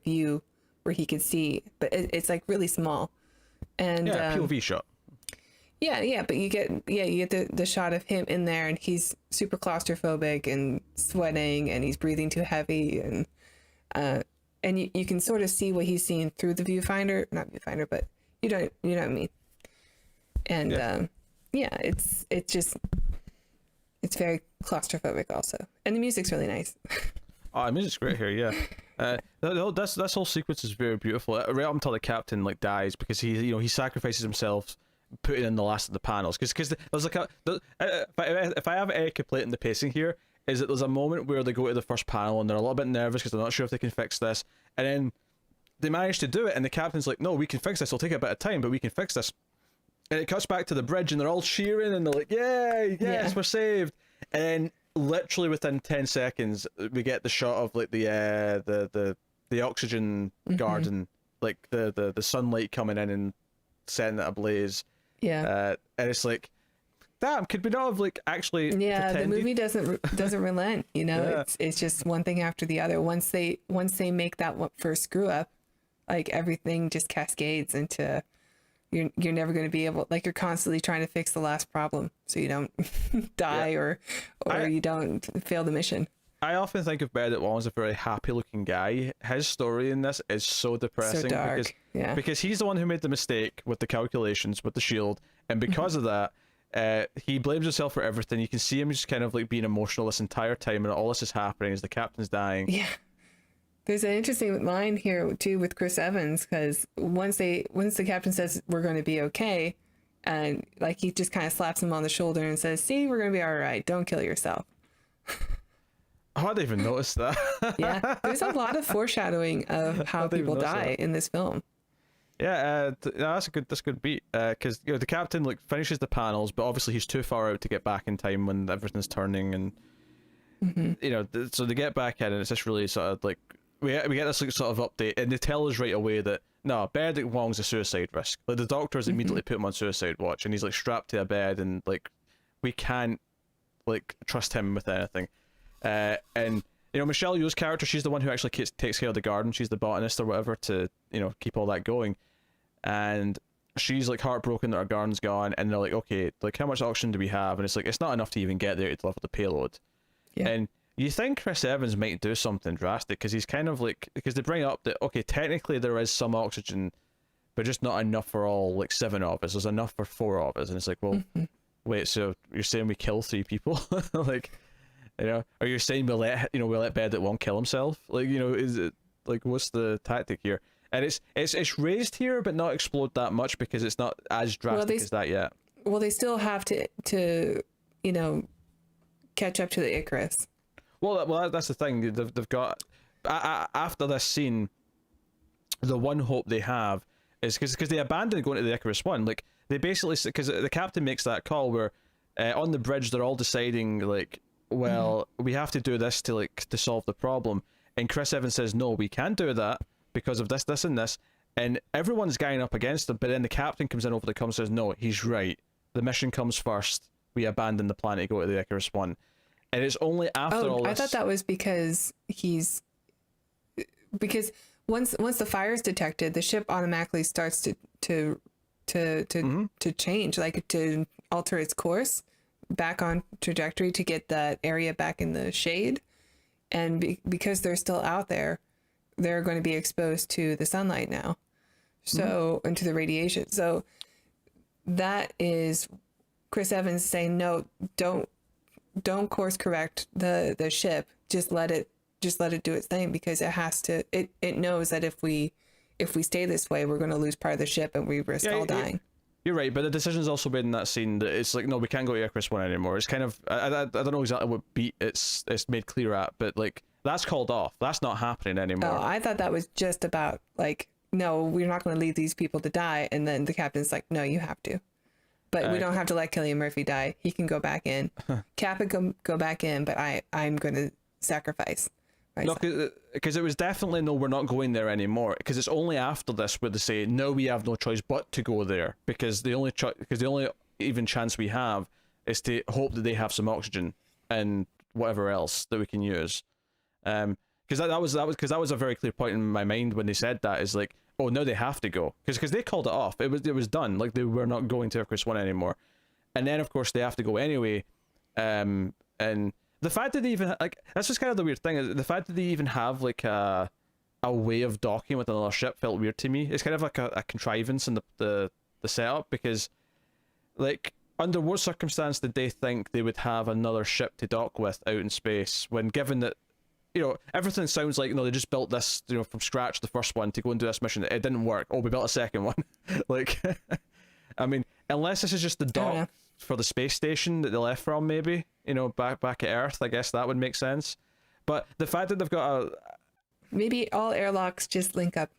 view where he could see, but it's like really small. And POV shot. Yeah, but you get the shot of him in there, and he's super claustrophobic and sweating, and he's breathing too heavy, and you can sort of see what he's seeing through the not viewfinder, but you know what I mean. And it's very claustrophobic also, and the music's really nice. Oh, the music's great here, yeah. This whole sequence is very beautiful. Right up until the captain like dies because he sacrifices himself, putting in the last of the panels because there's like if I have any complaint in the pacing here is that there's a moment where they go to the first panel and they're a little bit nervous because they're not sure if they can fix this, and then they manage to do it and the captain's like, no, we can fix this, it'll take a bit of time but we can fix this, and it cuts back to the bridge and they're all cheering and they're like, yay, yes, we're saved, and then literally within 10 seconds we get the shot of like the oxygen garden, like the sunlight coming in and setting it ablaze. Yeah. And it's like, damn, could we not have like actually pretended? The movie doesn't relent, it's just one thing after the other. Once they make that first screw up, like everything just cascades into you're never going to be able, like you're constantly trying to fix the last problem so you don't die or you don't fail the mission. I often think of Benedict Wong as a very happy looking guy. His story in this is so depressing, so dark. Because he's the one who made the mistake with the calculations with the shield, and because of that he blames himself for everything. You can see him just kind of like being emotional this entire time, and all this is happening as the captain's dying. Yeah, there's an interesting line here too with Chris Evans, because once the captain says we're going to be okay, and like he just kind of slaps him on the shoulder and says, see, we're going to be all right, don't kill yourself. Oh, I didn't even notice that. Yeah, there's a lot of foreshadowing of how people die in this film. Yeah, that's a good beat. Because the captain like finishes the panels, but obviously he's too far out to get back in time when everything's turning, and so they get back in, and it's just really sort of like we get this like sort of update, and they tell us right away that no, Benedict Wong's a suicide risk. Like the doctors immediately put him on suicide watch, and he's like strapped to a bed, and like we can't like trust him with anything. And Michelle Yeoh's character, she's the one who actually takes care of the garden. She's the botanist or whatever to keep all that going, and she's like heartbroken that her garden's gone, and they're like, okay, like how much oxygen do we have? And it's like, it's not enough to even get there to deliver the payload. And you think Chris Evans might do something drastic because he's kind of like, because they bring up that okay, technically there is some oxygen, but just not enough for all like 7 of us. There's enough for 4 of us, and it's like, well, wait, so you're saying we kill 3 people? Like, or you're saying we let Benedict Wong kill himself? Like, is it like, what's the tactic here? And it's raised here, but not explode that much because it's not as drastic as that yet. Well, they still have to catch up to the Icarus. Well, that's the thing. They've got after this scene, the one hope they have is because they abandoned going to the Icarus one. Like they basically, because the captain makes that call where on the bridge they're all deciding like, well, we have to do this to solve the problem. And Chris Evans says, no, we can't do that because of this, this, and this. And everyone's ganging up against him, but then the captain comes in over the comm and says, no, he's right. The mission comes first. We abandon the planet to go to the Icarus one. And it's only after all this... I thought that was because once the fire is detected, the ship automatically starts to change, like to alter its course back on trajectory to get that area back in the shade. And because they're still out there, they're going to be exposed to the sunlight now. So, and to the radiation. So that is Chris Evans saying, no, don't course correct the ship. Just let it do its thing, because it has to, it knows that if we stay this way, we're going to lose part of the ship and we risk all dying. You're right, but the decision's also made in that scene that it's like, no, we can't go to Icarus 1 anymore. It's kind of, I don't know exactly what beat it's made clear at, but like, that's called off. That's not happening anymore. Oh, I thought that was just about like, no, we're not going to leave these people to die. And then the captain's like, no, you have to. But we don't have to let Cillian Murphy die. He can go back in. Kappa can go back in, but I'm going to sacrifice myself. No, because it was definitely, no, we're not going there anymore. Because it's only after this where they say, no, we have no choice but to go there. Because the only even chance we have is to hope that they have some oxygen and whatever else that we can use. Because that was a very clear point in my mind when they said that, is like, oh, no, they have to go, because they called it off. It was done. Like, they were not going to Icarus 1 anymore, and then of course they have to go anyway. And the fact that they even, like, that's just kind of the weird thing, is the fact that they even have like a way of docking with another ship felt weird to me. It's kind of like a contrivance in the setup, because like, under what circumstance did they think they would have another ship to dock with out in space, when given that, you know, everything sounds like, you know, they just built this, you know, from scratch, the first one, to go and do this mission. It didn't work. Oh, we built a second one. Like, I mean, unless this is just the dock for the space station that they left from, maybe, you know, back at Earth, I guess that would make sense. But the fact that they've got maybe all airlocks just link up.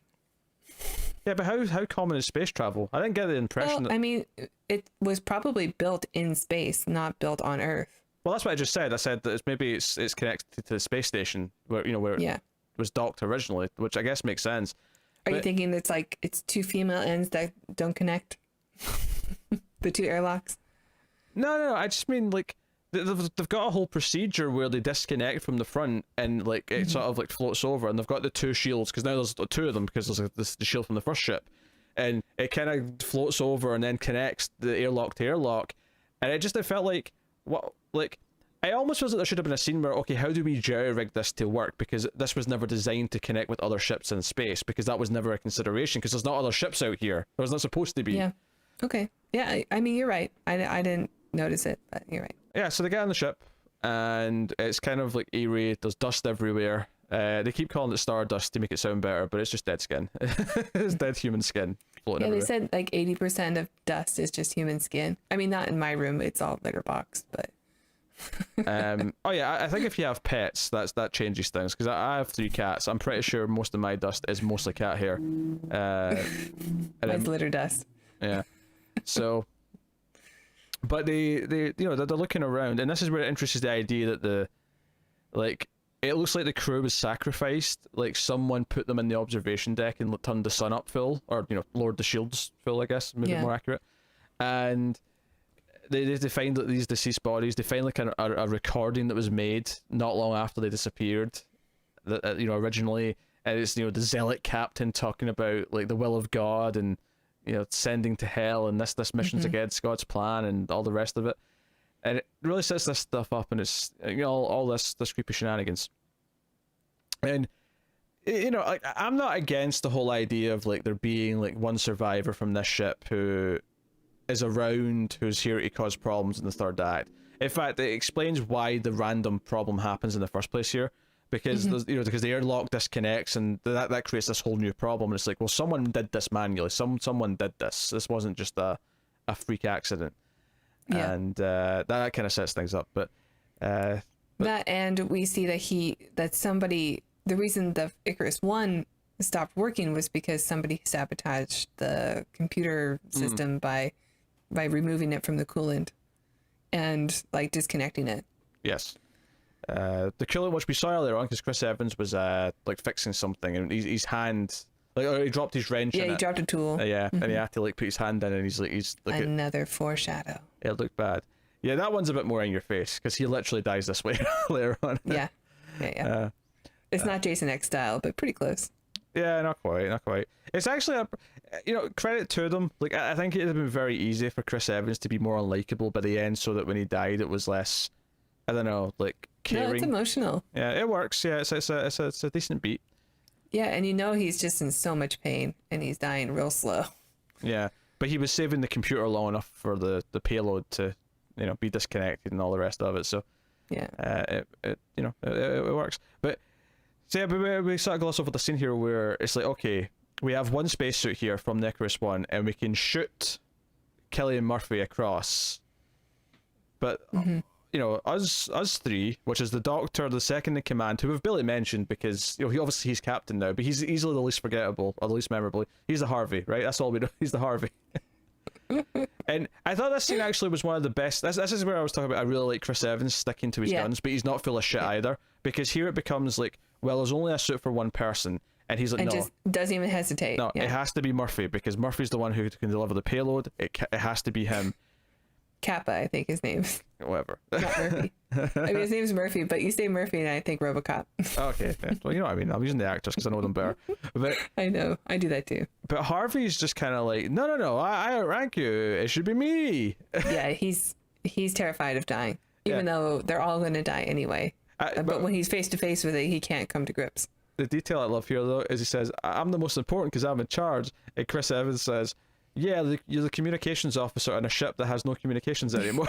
Yeah, but how common is space travel? I didn't get the impression that... I mean, it was probably built in space, not built on Earth. Well, that's what I just said. I said that it's connected to the space station where, you know, where it was docked originally, which I guess makes sense. Are you thinking it's two female ends that don't connect? The two airlocks? No. I just mean, like, they've got a whole procedure where they disconnect from the front and like it sort of like floats over, and they've got the two shields, because now there's two of them, because there's the shield from the first ship, and it kind of floats over and then connects the airlock to airlock, and it felt like, what, like, I almost feels like there should have been a scene where, okay, how do we jerry-rig this to work, because this was never designed to connect with other ships in space, because that was never a consideration, because there's not other ships out here. There's not supposed to be. Yeah. Okay. Yeah, I mean, you're right. I didn't notice it, but you're right. Yeah, so they get on the ship, and it's kind of like eerie. There's dust everywhere. They keep calling it stardust to make it sound better, but it's just dead skin. It's dead human skin floating everywhere. They said like 80% of dust is just human skin. I mean, not in my room. It's all litter box, but... Oh yeah, I think if you have pets, that changes things, because I have 3 cats. I'm pretty sure most of my dust is mostly cat hair. Mine's litter dust. Yeah. So, but they you know, they're looking around, and this is where it introduces the idea that it looks like the crew was sacrificed. Like someone put them in the observation deck and turned the sun up full, or, you know, lowered the shields full, I guess, maybe more accurate. And they find that these deceased bodies, they find like a recording that was made not long after they disappeared, that you know, originally, and it's, you know, the zealot captain talking about like the will of God, and, you know, sending to hell, and this mission's against God's plan, and all the rest of it, and it really sets this stuff up, and it's, you know, all this creepy shenanigans. And, you know, I'm not against the whole idea of like there being like one survivor from this ship who is around, who's here to cause problems in the third act. In fact, it explains why the random problem happens in the first place here. because there's, because the airlock disconnects, and that creates this whole new problem. And it's like, well, someone did this manually. Someone did this. This wasn't just a freak accident. Yeah. And that kind of sets things up. But that, and we see that somebody, the reason the Icarus 1 stopped working was because somebody sabotaged the computer system by removing it from the coolant and like disconnecting it. Yes. The coolant, which we saw earlier on, because Chris Evans was like fixing something, and his hand, like, he dropped his wrench. Yeah, he dropped a tool. And he had to like put his hand in, and he's like another foreshadow. It looked bad. Yeah, that one's a bit more in your face because he literally dies this way later on. Yeah. It's not Jason X style, but pretty close. Yeah, not quite. It's actually credit to them. Like, I think it would have been very easy for Chris Evans to be more unlikable by the end, so that when he died, it was less, I don't know, like caring. No, it's emotional. Yeah, it works. Yeah, it's a decent beat. Yeah, and he's just in so much pain, and he's dying real slow. Yeah, but he was saving the computer long enough for the payload to, be disconnected and all the rest of it. So yeah, it works. But so yeah, we sort of gloss over the scene here where it's like, okay, we have one spacesuit here from Icarus 1, and we can shoot Cillian Murphy across. But us three, which is the Doctor, the second in command, who we've barely mentioned because he's captain now, but he's easily the least forgettable or the least memorable. He's the Harvey, right? That's all we know. He's the Harvey. And I thought this scene actually was one of the best. This is where I was talking about. I really like Chris Evans sticking to his guns, but he's not full of shit either, because here it becomes like, well, there's only a suit for one person, and he's like, and no, just doesn't even hesitate. No, it has to be Murphy, because Murphy's the one who can deliver the payload. It has to be him. Kappa, I think his name. Whatever. Not Murphy. I mean, his name's Murphy, but you say Murphy and I think RoboCop. Okay, yeah. Well, you know what I mean. I'm using the actors because I know them better. But I know, I do that too. But Harvey's just kind of like, no, I outrank you. It should be me. Yeah, he's terrified of dying, even though they're all going to die anyway. But when he's face to face with it, he can't come to grips. The detail I love here, though, is he says, I'm the most important because I'm in charge. And Chris Evans says, yeah, you're the communications officer on a ship that has no communications anymore.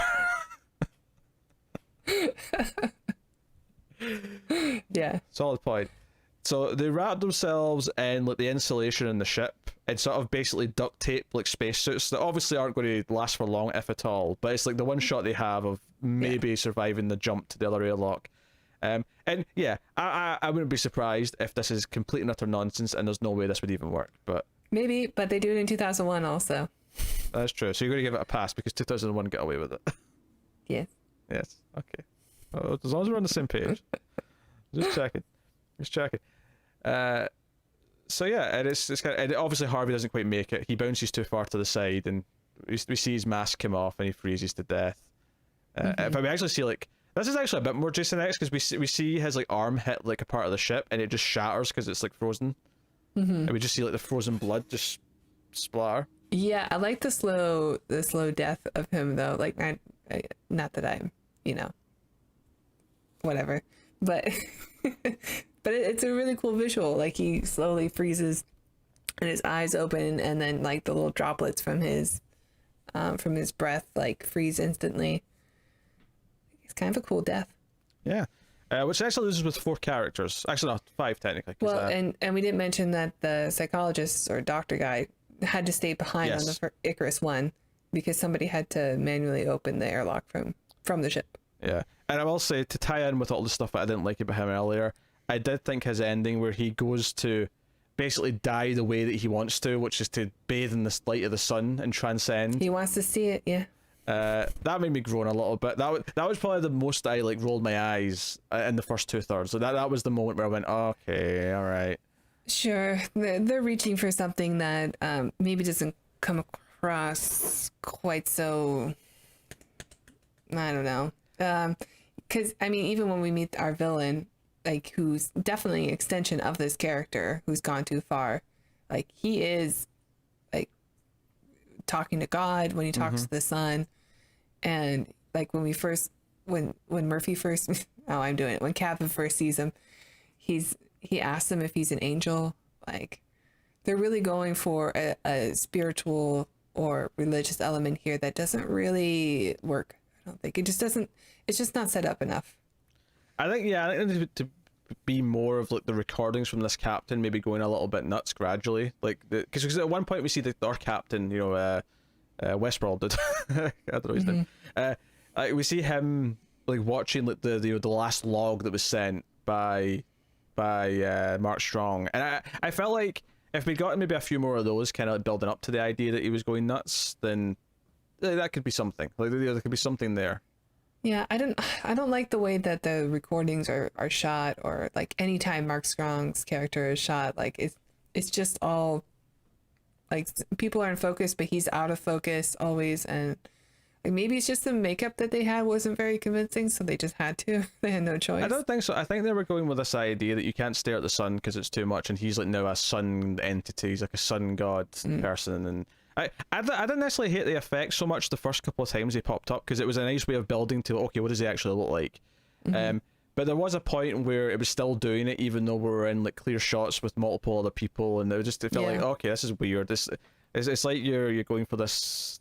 Yeah. Solid point. So they wrap themselves in like the insulation in the ship and sort of basically duct tape like spacesuits that obviously aren't going to last for long, if at all. But it's like the one shot they have of maybe surviving the jump to the other airlock. And yeah, I wouldn't be surprised if this is complete and utter nonsense and there's no way this would even work. But maybe, but they do it in 2001 also. That's true. So you're going to give it a pass because 2001 got away with it. Yes. Yes. Okay. Well, as long as we're on the same page. Just checking. So yeah, and it's kind of, and obviously Harvey doesn't quite make it. He bounces too far to the side, and we see his mask come off, and he freezes to death. But we actually see like this is actually a bit more Jason X because we see his like arm hit like a part of the ship, and it just shatters because it's like frozen. And we just see like the frozen blood just splatter. Yeah, I like the slow death of him though. Like, not that I'm, whatever, but but it's a really cool visual. Like he slowly freezes, and his eyes open, and then like the little droplets from his breath like freeze instantly. It's kind of a cool death. Yeah. Which actually loses with 4 characters. Actually, not 5 technically. Well, and we didn't mention that the psychologist or doctor guy had to stay behind on the Icarus 1 because somebody had to manually open the airlock from the ship. Yeah, and I will say, to tie in with all the stuff that I didn't like about him earlier, I did think his ending where he goes to basically die the way that he wants to, which is to bathe in the light of the sun and transcend. He wants to see it, yeah. That made me groan a little bit. That was probably the most I like rolled my eyes in the first 2/3. So that was the moment where I went, okay, all right. Sure, they're reaching for something that maybe doesn't come across quite so. I don't know, because I mean, even when we meet our villain, like who's definitely an extension of this character, who's gone too far, like he is, like talking to God when he talks to the sun. And like when Murphy first, when Captain first sees him, he asks him if he's an angel. Like they're really going for a spiritual or religious element here that doesn't really work. I don't think it's just not set up enough. I think be more of like the recordings from this captain maybe going a little bit nuts gradually, like because at one point we see our captain, Westworld did I don't know his name. We see him like watching like the last log that was sent by Mark Strong, and I felt like if we got maybe a few more of those kind of building up to the idea that he was going nuts, then that could be something. Like there could be something there. Yeah, I don't like the way that the recordings are shot, or like anytime Mark Strong's character is shot, like it's just all like people are in focus, but he's out of focus always, and like maybe it's just the makeup that they had wasn't very convincing, so they just had to. They had no choice. I don't think so. I think they were going with this idea that you can't stare at the sun because it's too much, and he's like now a sun entity. He's like a sun god person, and I didn't necessarily hate the effects so much the first couple of times he popped up, because it was a nice way of building to, okay, what does he actually look like? But there was a point where it was still doing it, even though we were in like clear shots with multiple other people, and it felt like, okay, this is weird. It's like you're going for this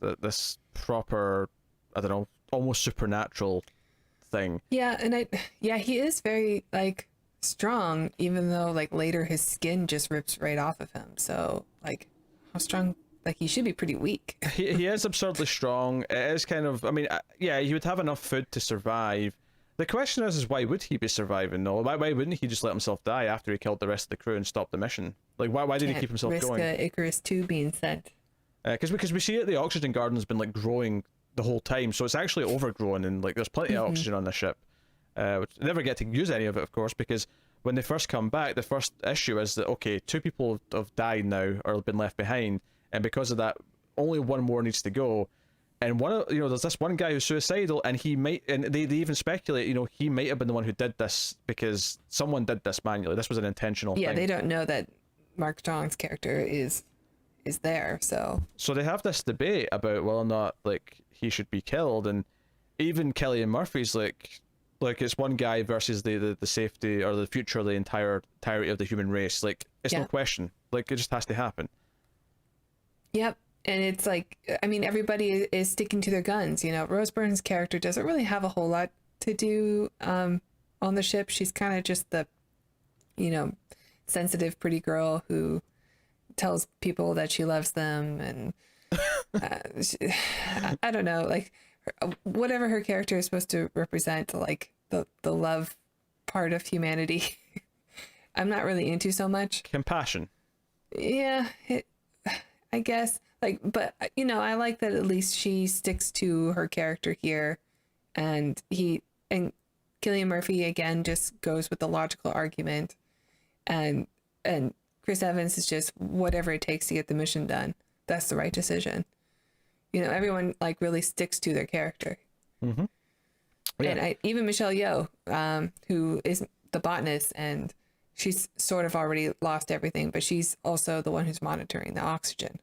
proper, I don't know, almost supernatural thing. Yeah, and he is very like strong, even though like later his skin just rips right off of him. So like, how strong? Like, he should be pretty weak. he is absurdly strong. It is kind of, I mean, yeah, he would have enough food to survive. The question is why would he be surviving? No, why wouldn't he just let himself die after he killed the rest of the crew and stopped the mission? Like, why did he keep himself going? Risk Icarus 2 being sent. Because we see it, the oxygen garden has been like growing the whole time, so it's actually overgrown, and like there's plenty of oxygen on the ship. Which they never get to use any of it, of course, because when they first come back, the first issue is that, okay, 2 people have died now or have been left behind. And because of that, only one more needs to go. And there's this one guy who's suicidal, and they even speculate, he might have been the one who did this because someone did this manually. This was an intentional thing. Yeah, they don't know that Mark Strong's character is there, so. So they have this debate about whether or not like he should be killed, and even Cillian Murphy's like it's one guy versus the safety or the future of the entirety of the human race. Like, it's no question. Like, it just has to happen. Yep. And it's like, I mean, everybody is sticking to their guns. Rose Byrne's character doesn't really have a whole lot to do on the ship. She's kind of just the, sensitive, pretty girl who tells people that she loves them. And I don't know, like whatever her character is supposed to represent, like the love part of humanity, I'm not really into so much. Compassion. Yeah, I guess, but I like that at least she sticks to her character here, and Cillian Murphy again just goes with the logical argument, and Chris Evans is just whatever it takes to get the mission done. That's the right decision. Everyone like really sticks to their character. Mm-hmm. Yeah. And even Michelle Yeoh, who is the botanist, and she's sort of already lost everything, but she's also the one who's monitoring the oxygen.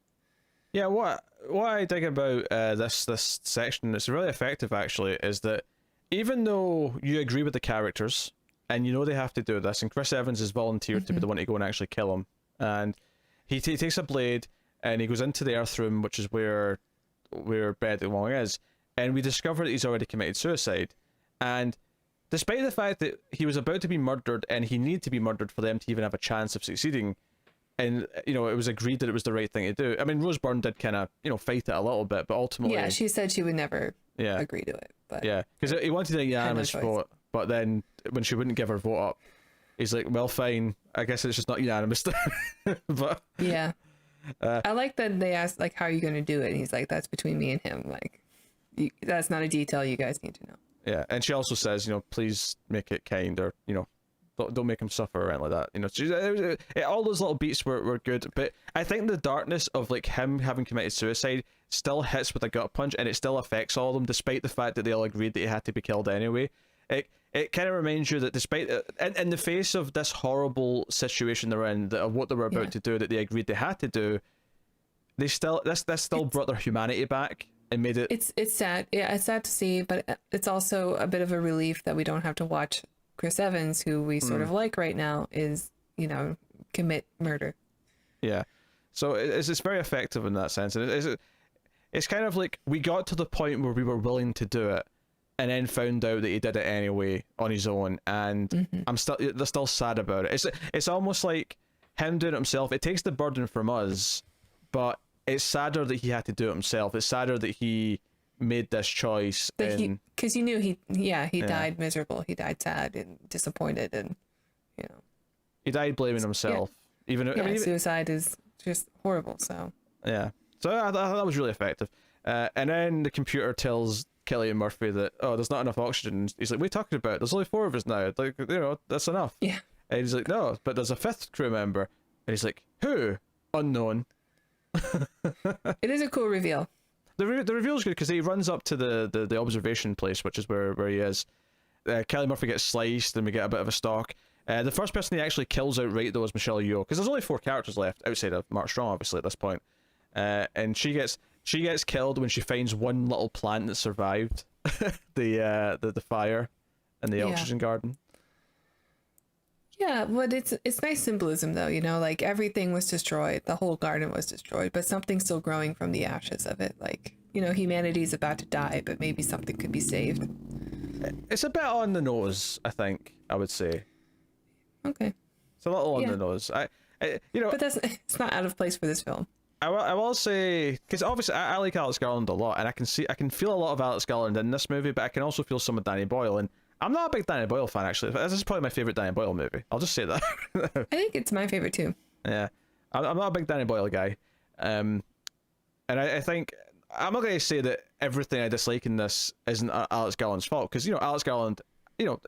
Yeah, what I think about this section that's really effective actually is that even though you agree with the characters and they have to do this, and Chris Evans has volunteered to be the one to go and actually kill him, and he takes a blade and he goes into the Earth room, which is where Benedict Wong is, and we discover that he's already committed suicide. And despite the fact that he was about to be murdered and he needed to be murdered for them to even have a chance of succeeding, and it was agreed that it was the right thing to do. I mean, Rose Byrne did kind of fight it a little bit, but ultimately, yeah, she said she would never agree to it. But yeah, because he wanted a unanimous vote, but then when she wouldn't give her vote up, he's like, well, fine, I guess it's just not unanimous. But yeah, I like that they asked like, how are you going to do it, and he's like, that's between me and him. Like, that's not a detail you guys need to know. Yeah, and she also says, please make it kind, or don't make him suffer or anything like that. All those little beats were good, but I think the darkness of like him having committed suicide still hits with a gut punch, and it still affects all of them, despite the fact that they all agreed that he had to be killed anyway. It kind of reminds you that despite in the face of this horrible situation they're in, of what they were about to do, that they agreed they had to do, they still brought their humanity back and made it. It's sad. Yeah, it's sad to see, but it's also a bit of a relief that we don't have to watch Chris Evans, who we sort of like right now, is commit murder. Yeah, so it's very effective in that sense, and it's kind of like we got to the point where we were willing to do it, and then found out that he did it anyway on his own, and they're still sad about it. It's almost like him doing it himself. It takes the burden from us, but it's sadder that he had to do it himself. It's sadder that he made this choice, because you knew he died miserable. He died sad and disappointed, and he died blaming himself. Suicide is just horrible. So I thought that was really effective. And then the computer tells Cillian Murphy that, oh, there's not enough oxygen. He's like, what are you talking about? There's only 4 of us now. Like, that's enough. Yeah. And he's like, no, but there's a 5th crew member. And he's like, who? Unknown. It is a cool reveal. The reveal's good because he runs up to the observation place, which is where he is. Cillian Murphy gets sliced, and we get a bit of a stalk. The first person he actually kills outright, though, is Michelle Yeoh, because there's only 4 characters left outside of Mark Strong, obviously, at this point. And she gets killed when she finds one little plant that survived the fire in the oxygen garden. Yeah, but it's nice symbolism, though. Like everything was destroyed, the whole garden was destroyed, but something's still growing from the ashes of it. Like humanity's about to die, but maybe something could be saved. It's a bit on the nose, I think. I would say. Okay. It's a little on the nose. But it's not out of place for this film. I will say, because obviously I like Alex Garland a lot, and I can feel a lot of Alex Garland in this movie, but I can also feel some of Danny Boyle, and I'm not a big Danny Boyle fan, actually. This is probably my favorite Danny Boyle movie. I'll just say that. I think it's my favorite too. Yeah, I'm not a big Danny Boyle guy, and I think I'm not going to say that everything I dislike in this isn't Alex Garland's fault, because Alex Garland,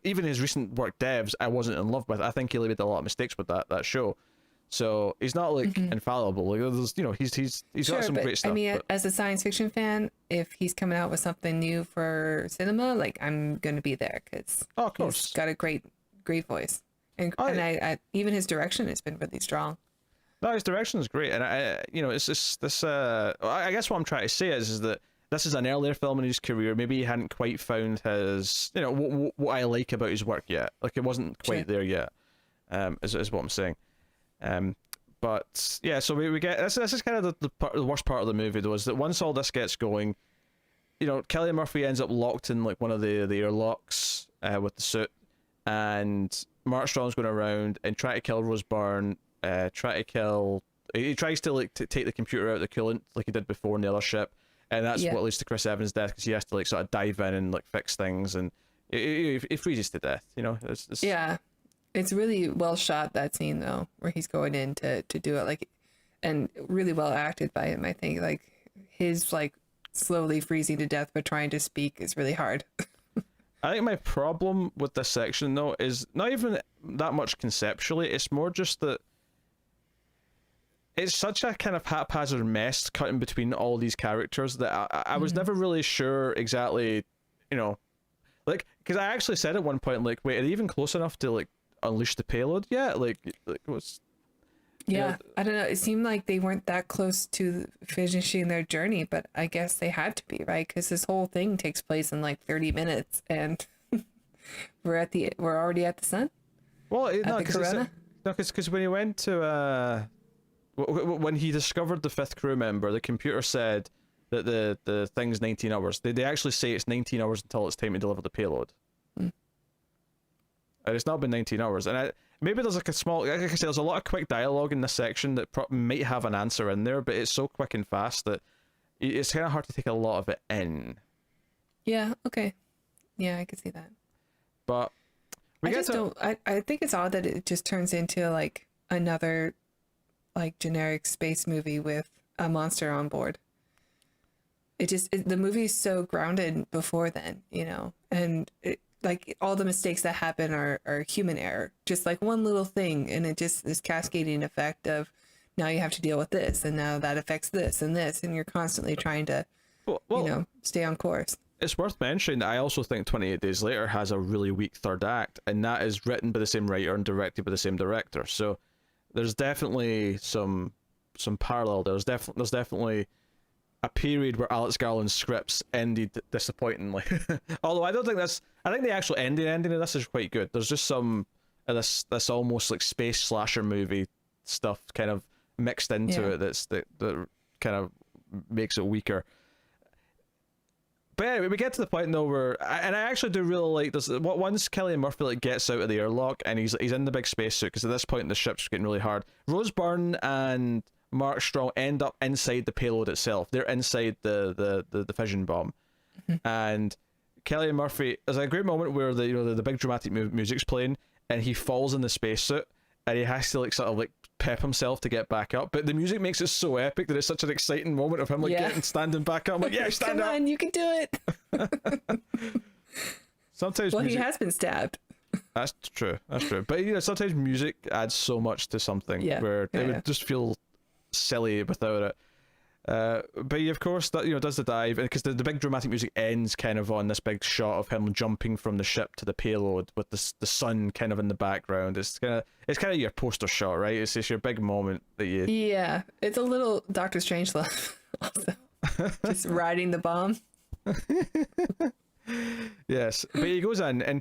even his recent work Devs, I wasn't in love with. I think he made a lot of mistakes with that show. So he's not like infallible. Like he's sure, got some great stuff. I mean, as a science fiction fan, if he's coming out with something new for cinema, like I'm gonna be there because he's got a great voice, and I even his direction has been really strong. No, his direction is great, and it's just this. I guess what I'm trying to say is that this is an earlier film in his career. Maybe he hadn't quite found his, what I like about his work yet. Like it wasn't quite there yet. Is what I'm saying. But yeah, so we get this is kind of the worst part of the movie, though, is that once all this gets going, Cillian Murphy ends up locked in like one of the airlocks with the suit, and Mark Strong's going around and try to kill Rose Byrne, he tries to like take the computer out of the coolant like he did before in the other ship, and that's what leads to Chris Evans' death, because he has to like sort of dive in and like fix things, and he freezes to death. Yeah. It's really well shot, that scene, though, where he's going in to do it, like, and really well acted by him. I think like his like slowly freezing to death but trying to speak is really hard. I think my problem with this section, though, is not even that much conceptually. It's more just that it's such a kind of haphazard mess cutting between all these characters that I was never really sure exactly, like, because I actually said at one point, like, wait, are they even close enough to like unleash the payload yet? Like what's I don't know, it seemed like they weren't that close to finishing their journey, but I guess they had to be, right? Because this whole thing takes place in like 30 minutes and we're already at the sun. Well, because when he went to when he discovered the 5th crew member, the computer said that the thing's 19 hours. They actually say it's 19 hours until it's time to deliver the payload. And it's not been 19 hours. And maybe there's like a small, like I said, there's a lot of quick dialogue in this section that might have an answer in there, but it's so quick and fast that it's kind of hard to take a lot of it in. Yeah, okay. Yeah, I can see that. But I think it's odd that it just turns into like another like generic space movie with a monster on board. The movie's so grounded before then, and like all the mistakes that happen are human error, just like one little thing, and it just this cascading effect of now you have to deal with this, and now that affects this, and you're constantly trying to stay on course. It's worth mentioning that I also think 28 Days Later has a really weak third act, and that is written by the same writer and directed by the same director. So there's definitely some parallel there. There's definitely a period where Alex Garland's scripts ended disappointingly. Although I think the actual ending of this is quite good. There's just some of this almost like space slasher movie stuff kind of mixed into it that kind of makes it weaker. But anyway, we get to the point though where, and I actually do really like this. Once Cillian Murphy like gets out of the airlock and he's in the big spacesuit, because at this point the ship's getting really hard. Rose Byrne and Mark Strong end up inside the payload itself. They're inside the fission bomb, and Cillian Murphy. There's a great moment where the big dramatic music's playing and he falls in the spacesuit and he has to like sort of like pep himself to get back up, but the music makes it so epic that it's such an exciting moment of him like standing back up. I'm like, yeah, stand up. Come on, you can do it. Sometimes he has been stabbed. That's true. But sometimes music adds so much to something where it would just feel silly without it. But he, of course, does the dive, and because the big dramatic music ends kind of on this big shot of him jumping from the ship to the payload with the sun kind of in the background. It's kind of your poster shot, right? It's your big moment that you. Yeah, it's a little Doctor Strangelove, also, just riding the bomb. Yes, but he goes in, and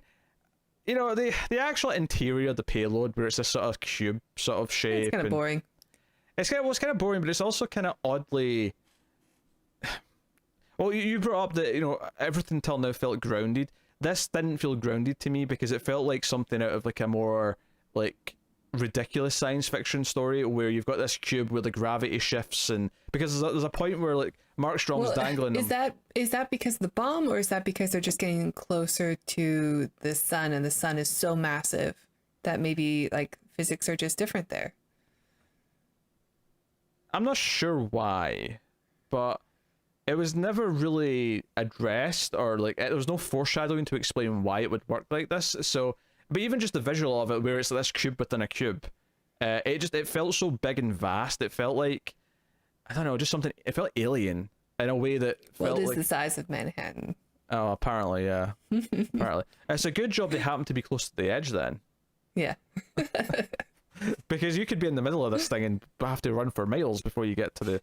the actual interior of the payload, where it's a sort of cube sort of shape. It's kind of boring. It's kind of boring, but it's also kind of oddly. Well, you brought up that everything till now felt grounded. This didn't feel grounded to me because it felt like something out of like a more like ridiculous science fiction story where you've got this cube where the gravity shifts, and because there's a point where like Mark Strong's dangling. Is that because of the bomb, or is that because they're just getting closer to the sun and the sun is so massive that maybe like physics are just different there? I'm not sure why, but it was never really addressed, or like there was no foreshadowing to explain why it would work like this. So, but even just the visual of it, where it's this cube within a cube, it felt so big and vast. It felt like, I don't know, just something. It felt alien in a way that felt it is like the size of Manhattan. Oh, apparently, yeah. Apparently, it's a good job they happened to be close to the edge then. Yeah. Because you could be in the middle of this thing and have to run for miles before you get to the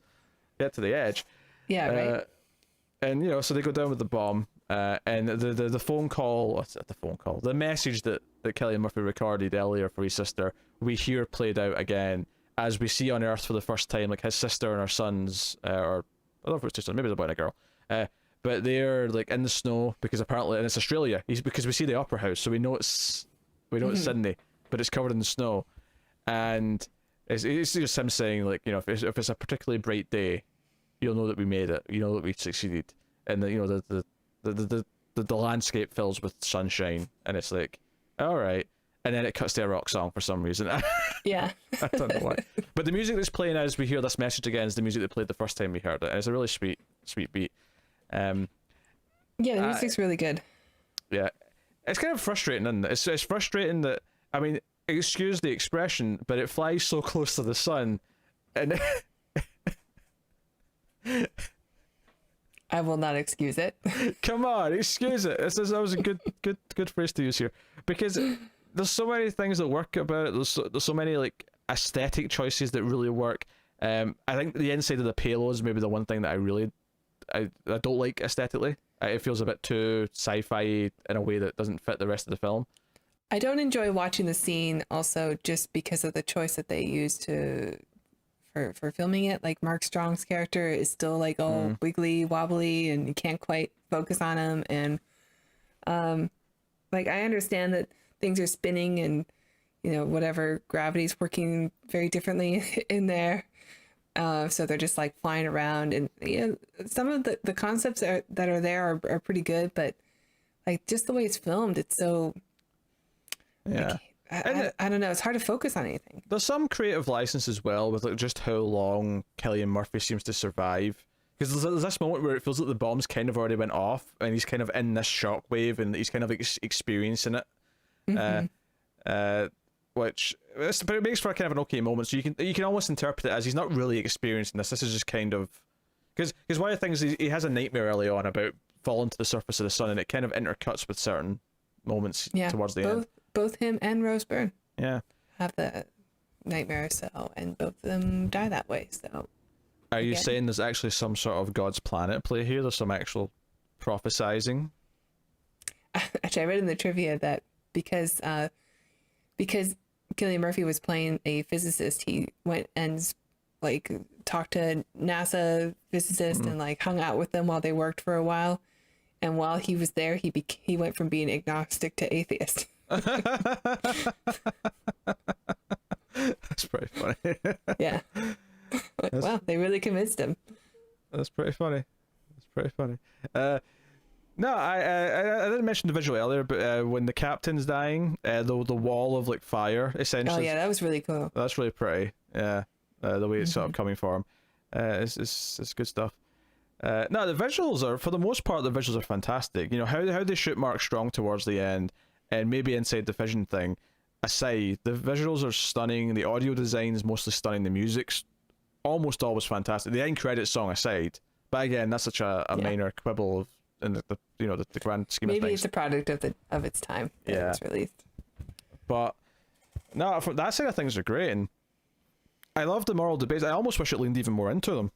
edge. Yeah, right. And so they go down with the bomb, and the phone call. What's the phone call? The message that Cillian Murphy recorded earlier for his sister, we hear played out again as we see on Earth for the first time, like his sister and her sons, or I don't know if it's two sons, maybe it's a boy and a girl. But they're like in the snow because apparently, and it's Australia. Because we see the opera house, so we know it's Sydney, but it's covered in the snow. And it's just him saying, like, if it's a particularly bright day, you'll know that we made it. You know that we succeeded, and the landscape fills with sunshine, and it's like, all right. And then it cuts to a rock song for some reason. Yeah. I don't know why. But the music that's playing as we hear this message again is the music that played the first time we heard it. And it's a really sweet beat. Yeah, the music's really good. Yeah, it's kind of frustrating, isn't it? It's frustrating that, I mean, excuse the expression, but it flies so close to the sun, and I will not excuse it. Come on, excuse it. That was a good phrase to use here, because there's so many things that work about it. There's so many like aesthetic choices that really work. I think the inside of the payload is maybe the one thing that I don't like aesthetically. It feels a bit too sci-fi in a way that doesn't fit the rest of the film. I don't enjoy watching the scene also just because of the choice that they used for filming it. Like Mark Strong's character is still like all wiggly wobbly and you can't quite focus on him. And like I understand that things are spinning and whatever, gravity's working very differently in there. So they're just like flying around, and some of the concepts that are there are pretty good, but like just the way it's filmed, it's so. Yeah, I don't know. It's hard to focus on anything. There's some creative license as well with like just how long Cillian Murphy seems to survive. Because there's this moment where it feels like the bombs kind of already went off, and he's kind of in this shockwave, and he's kind of experiencing it. But it makes for a kind of an okay moment. So you can almost interpret it as he's not really experiencing this. This is just kind of because one of the things he has a nightmare early on about falling to the surface of the sun, and it kind of intercuts with certain moments towards the end. Both him and Rose Byrne have the nightmare, and both of them die that way. So, are you saying there's actually some sort of God's plan at play here? There's some actual prophesizing? Actually, I read in the trivia that because Cillian Murphy was playing a physicist, he went and like talked to NASA physicists and like hung out with them while they worked for a while. and while he was there, he went from being agnostic to atheist. That's pretty funny. Yeah. Like, wow, they really convinced him. That's pretty funny. No, I didn't mention the visual earlier, but when the captain's dying, the wall of like fire essentially. Oh yeah, that was really cool. That's really pretty. Yeah, the way it's sort of coming for him, it's good stuff. No, the visuals are, for the most part, the visuals are fantastic. You know how they shoot Mark Strong towards the end, and maybe inside the vision thing aside, the visuals are stunning. The audio design is mostly stunning. The music's almost always fantastic. The end credits song aside, but again, that's such a minor quibble in the grand scheme of things. Maybe it's a product of its time that it was released. But no, from that side of things are great, and I love the moral debates. I almost wish it leaned even more into them.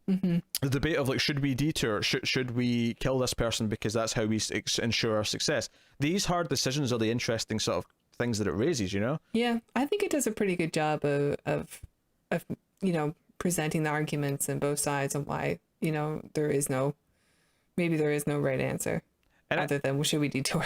Mm-hmm. The debate of like, should we detour? Should we kill this person because that's how we ensure our success? These hard decisions are the interesting sort of things that it raises. You know? Yeah, I think it does a pretty good job of presenting the arguments on both sides and why there is no right answer, and other than should we detour.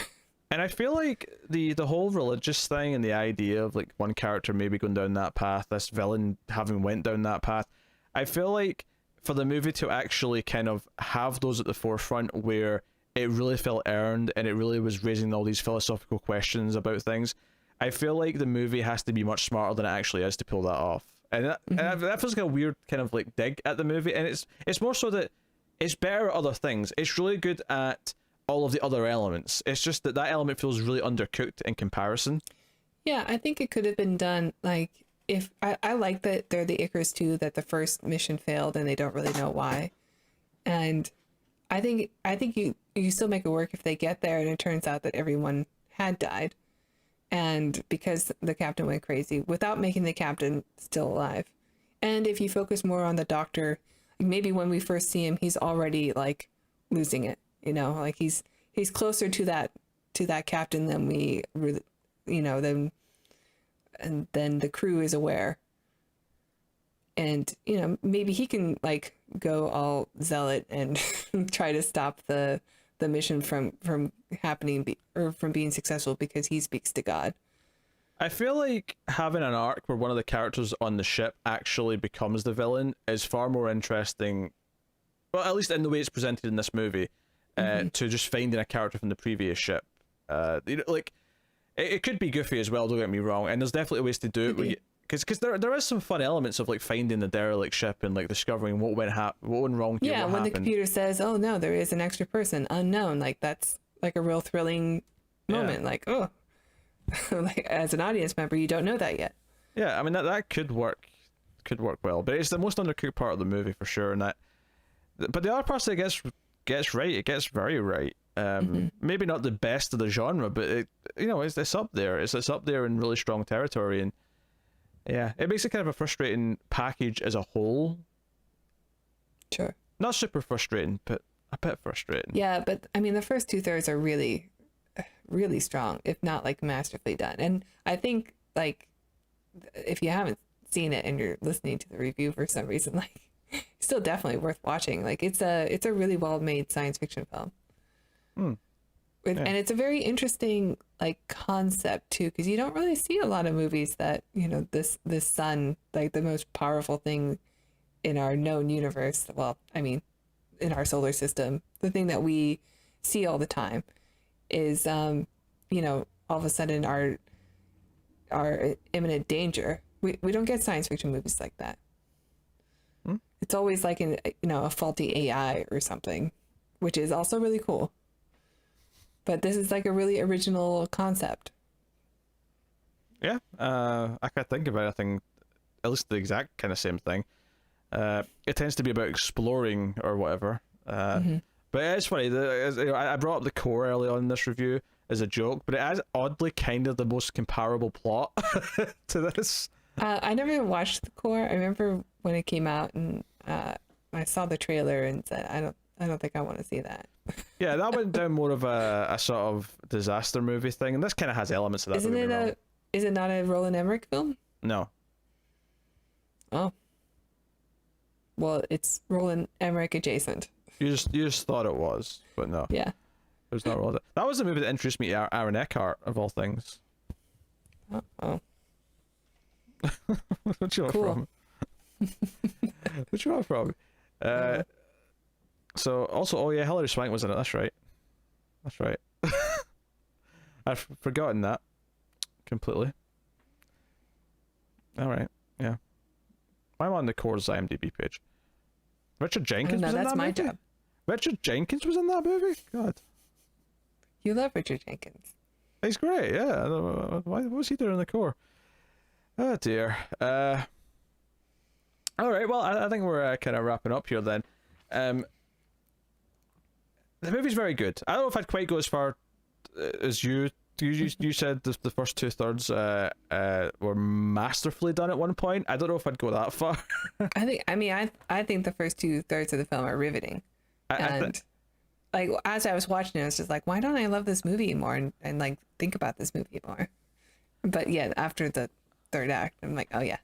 And I feel like the whole religious thing and the idea of like one character maybe going down that path, this villain having went down that path, I feel like for the movie to actually kind of have those at the forefront where it really felt earned and it really was raising all these philosophical questions about things, I feel like the movie has to be much smarter than it actually is to pull that off. And that feels like a weird kind of like dig at the movie, and it's more so that it's better at other things. It's really good at all of the other elements. It's just that element feels really undercooked in comparison. Yeah, I think it could have been done like if I like that they're the Icarus 2, that the first mission failed and they don't really know why. And I think you still make it work if they get there and it turns out that everyone had died. And because the captain went crazy without making the captain still alive. And if you focus more on the doctor, maybe when we first see him, he's already like losing it, like he's closer to that captain than we really, and then the crew is aware. And, maybe he can like go all zealot and try to stop the mission from happening or from being successful because he speaks to God. I feel like having an arc where one of the characters on the ship actually becomes the villain is far more interesting, well, at least in the way it's presented in this movie, to just finding a character from the previous ship. Like it could be goofy as well, don't get me wrong, and there's definitely ways to do it because there is some fun elements of like finding the derelict ship and like discovering what went wrong here. Yeah, when the computer says, "Oh no, there is an extra person unknown," like that's like a real thrilling moment. Like, oh, like as an audience member, you don't know that yet. Yeah, I mean that could work well, but it's the most undercooked part of the movie for sure. And but the other parts it gets right. It gets very right. Maybe not the best of the genre, but it's up there. It's up there in really strong territory, and yeah, it makes it kind of a frustrating package as a whole. Sure. Not super frustrating, but a bit frustrating. Yeah, but I mean, the first 2/3 are really, really strong, if not like masterfully done. And I think like if you haven't seen it and you're listening to the review for some reason, like it's still definitely worth watching. Like it's a really well made science fiction film. And it's a very interesting like concept too, because you don't really see a lot of movies that this sun, like the most powerful thing in our known universe, well, I mean in our solar system, the thing that we see all the time is all of a sudden our imminent danger. We don't get science fiction movies like that. It's always like a faulty AI or something, which is also really cool. But this is like a really original concept. Yeah, I can't think of anything, at least the exact kind of same thing. It tends to be about exploring or whatever. But it's funny, I brought up the core early on in this review as a joke, but it is oddly kind of the most comparable plot to this. I never watched the core. I remember when it came out and I saw the trailer and said, I don't think I want to see that. Yeah, that went down more of a sort of disaster movie thing, and this kind of has elements of that. Is it not a Roland Emmerich film? No. Oh. Well, it's Roland Emmerich adjacent. You just thought it was, but no. Yeah. It was not really. That was the movie that introduced me to Aaron Eckhart, of all things. Oh. What you want from? What you want from? So also, oh yeah, Hilary Swank was in it. That's right. I've forgotten that completely. All right, yeah. I'm on the Core's IMDb page. Richard Jenkins was in that movie? That's my job. Richard Jenkins was in that movie? God. You love Richard Jenkins. He's great, yeah. What was he doing in the Core? Oh dear. All right, well, I think we're kind of wrapping up here then. The movie's very good. I don't know if I'd quite go as far as you. You said the first 2/3 were masterfully done at one point. I don't know if I'd go that far. I think the first 2/3 of the film are riveting. Like as I was watching it, I was just like, why don't I love this movie more and like think about this movie more? But yeah, after the third act, I'm like, oh yeah.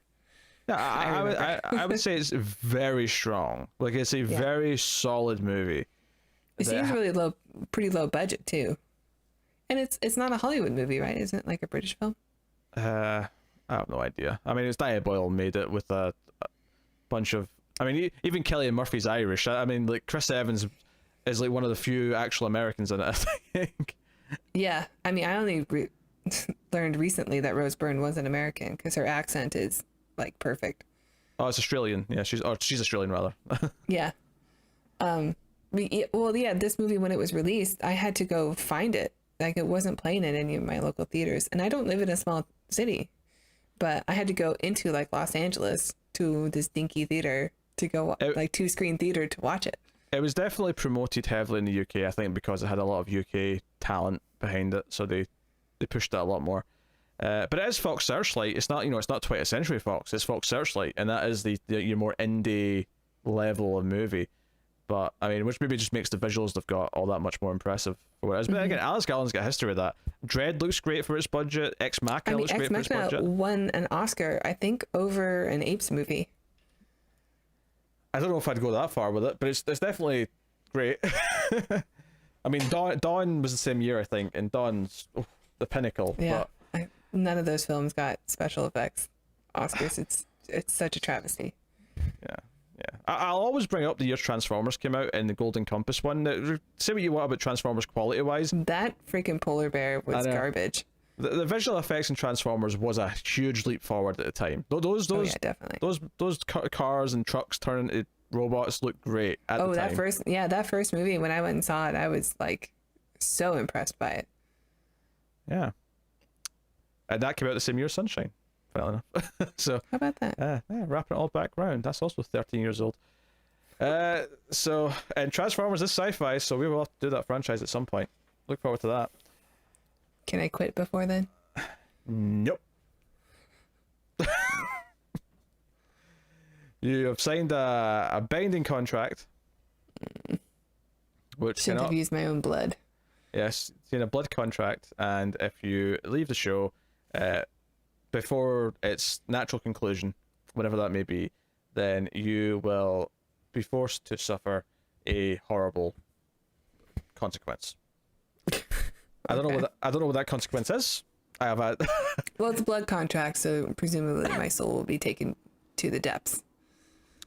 Yeah, I would say it's very strong. Like it's a very solid movie. It seems really pretty low budget too. And it's not a Hollywood movie, right? Isn't it like a British film? I have no idea. I mean, it's Boyle made it with a bunch of. I mean, even Cillian Murphy's Irish. I mean, like Chris Evans is like one of the few actual Americans in it, I think. Yeah, I mean, I only learned recently that Rose Byrne was an American because her accent is like perfect. Oh, it's Australian. Yeah, she's Australian rather. Yeah. This movie when it was released, I had to go find it. Like it wasn't playing in any of my local theaters, and I don't live in a small city, but I had to go into like Los Angeles to this dinky theater to go like 2-screen theater to watch it. It was definitely promoted heavily in the UK, I think, because it had a lot of UK talent behind it, so they pushed it a lot more. But it is Fox Searchlight. It's not it's not 20th Century Fox. It's Fox Searchlight, and that is your more indie level of movie. But I mean, which maybe just makes the visuals they've got all that much more impressive for what it is. But again, Alex Garland's got a history with that. Dread looks great for its budget. Ex Machina looks great for its budget. Won an Oscar, I think, over an Apes movie. I don't know if I'd go that far with it, but it's definitely great. I mean, Dawn was the same year, I think, and Dawn's the pinnacle. Yeah, but none of those films got special effects Oscars. It's such a travesty. Yeah. I'll always bring up the year Transformers came out and the Golden Compass one. Say what you want about Transformers quality wise. That freaking polar bear was garbage. The visual effects in Transformers was a huge leap forward at the time. Definitely. Those cars and trucks turning into robots look great at the time. that first movie, when I went and saw it, I was like so impressed by it. Yeah. And that came out the same year as Sunshine. Enough. So how about that? Wrapping it all back round. That's also 13 years old. And Transformers is sci-fi, so we will have to do that franchise at some point. Look forward to that. Can I quit before then? Nope. You have signed a binding contract, which should have used my own blood. Yes, it's in a blood contract, and if you leave the show, before its natural conclusion, whenever that may be, then you will be forced to suffer a horrible consequence. I don't know what that consequence is. I have had. Well, it's a blood contract, so presumably my soul will be taken to the depths.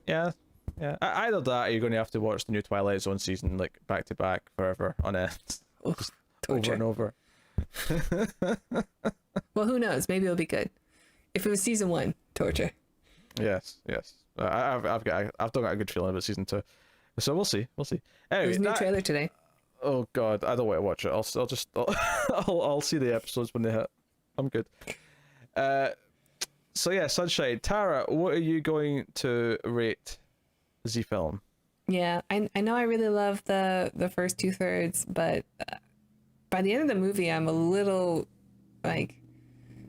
Yeah. Either that, or you're going to have to watch the new Twilight Zone season like back to back forever on end, over and over. Well, who knows? Maybe it'll be good. If it was season 1, torture. Yes. I've still got a good feeling about season 2, so we'll see. Anyway, there's a new trailer today. Oh God, I don't want to watch it. I'll see the episodes when they hit. I'm good. So yeah, Sunshine. Tara, what are you going to rate the film? Yeah, I know I really love the first 2/3, but by the end of the movie, I'm a little like,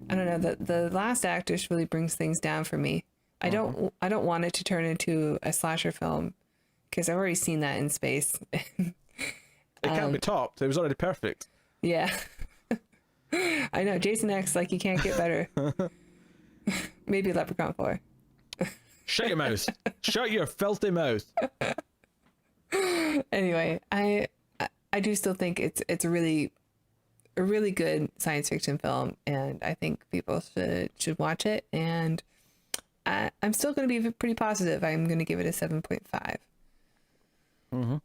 I don't know, the last act just really brings things down for me. I don't want it to turn into a slasher film because I've already seen that in space. It can't be topped. It was already perfect. Yeah. I know. Jason X, like, you can't get better. Maybe Leprechaun 4. Shut your mouth. Shut your filthy mouth. Anyway, I do still think it's a really good science fiction film, and I think people should watch it. And I'm still going to be pretty positive. I'm going to give it a 7.5. Mm-hmm.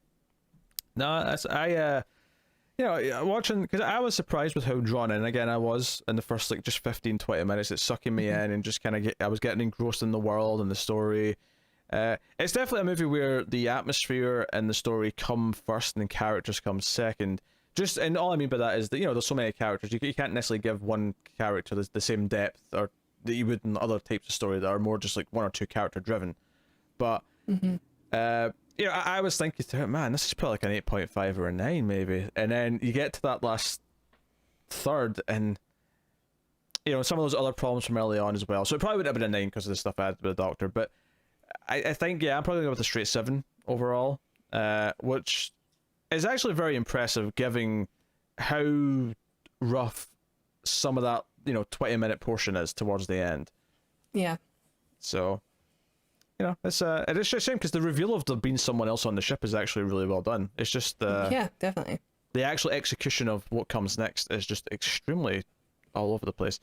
No, watching, because I was surprised with how drawn in, again, I was in the first like just 15-20 minutes. It's sucking me in and just kind of I was getting engrossed in the world and the story. It's definitely a movie where the atmosphere and the story come first and the characters come second. And all I mean by that is that, there's so many characters, you can't necessarily give one character the same depth or that you would in other types of story that are more just like one or two character driven. But I was thinking, man, this is probably like an 8.5 or a 9 maybe, and then you get to that last third and some of those other problems from early on as well, so it probably would have been a 9 because of the stuff I had with the Doctor. But I think I'm probably going with a straight 7 overall, which is actually very impressive given how rough some of that 20-minute portion is towards the end. Yeah. So it's it is a shame because the reveal of there being someone else on the ship is actually really well done. It's just yeah, definitely, the actual execution of what comes next is just extremely all over the place.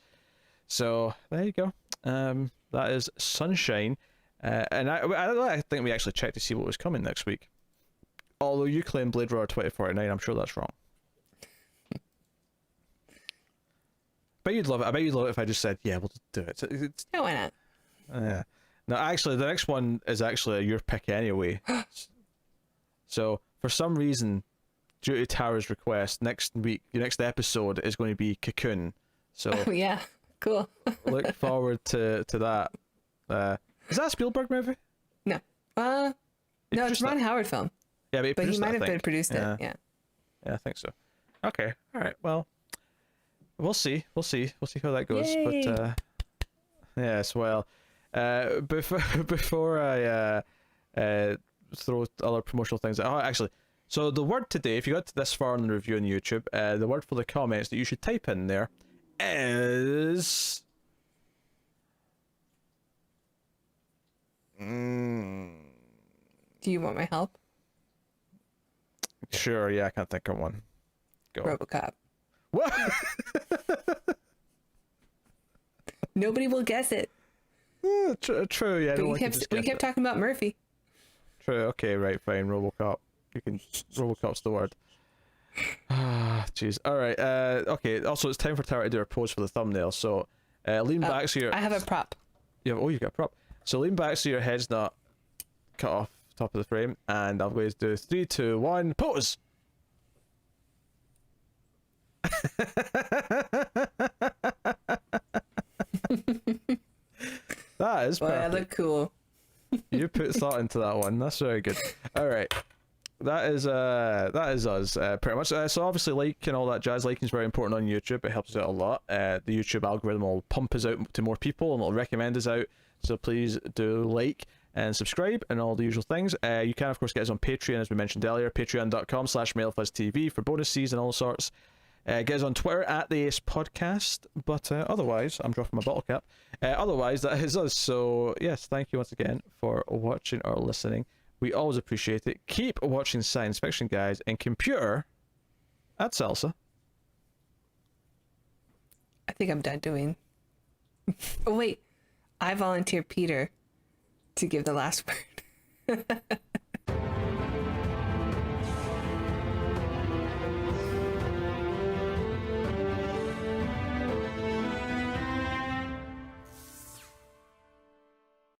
So there you go. That is Sunshine, and I think we actually checked to see what was coming next week. Although you claim Blade Runner 2049, I'm sure that's wrong. But you'd love it. I bet you'd love it if I just said, yeah, we'll just do it. Yeah, why not? Yeah. No, actually, the next one is actually your pick anyway. So, for some reason, due to Tara's request, next week, the next episode is going to be Cocoon. So, oh, yeah, cool. look forward to that. Is that a Spielberg movie? No. No, it's a Ron Howard film. Yeah, but he might have produced it. Yeah. Yeah, I think so. Okay. All right. Well, we'll see. We'll see how that goes. Yay. But yes, well, before I throw other promotional things out. Oh, actually, so the word today, if you got this far in the review on YouTube, the word for the comments that you should type in there is Do you want my help? Sure, yeah, I can't think of one. Go. RoboCop. What? Nobody will guess it. True, yeah. But we kept talking about Murphy. True, okay, right, fine. RoboCop. RoboCop's the word. Ah, jeez. Alright, okay, also it's time for Tara to do her pose for the thumbnail, so lean back so your... I have a prop. You got a prop. So lean back so your head's not cut off top of the frame, and I'll go to do 3, 2, 1, pose! That is perfect. Boy, I look cool. You put thought into that one. That's very good. All right, that is us pretty much. So obviously, like and all that jazz. Liking is very important on YouTube. It helps us out a lot. The YouTube algorithm will pump us out to more people and it'll recommend us out. So please do like and subscribe and all the usual things. You can of course get us on Patreon, as we mentioned earlier. Patreon.com/MailFuzzTV for bonuses and all sorts. Get us on Twitter at the Ace Podcast, but otherwise, I'm dropping my bottle cap. Otherwise, that is us. So yes, thank you once again for watching or listening. We always appreciate it. Keep watching science fiction, guys, and computer at Salsa. I think I'm done doing. Oh wait, I volunteer Peter to give the last word.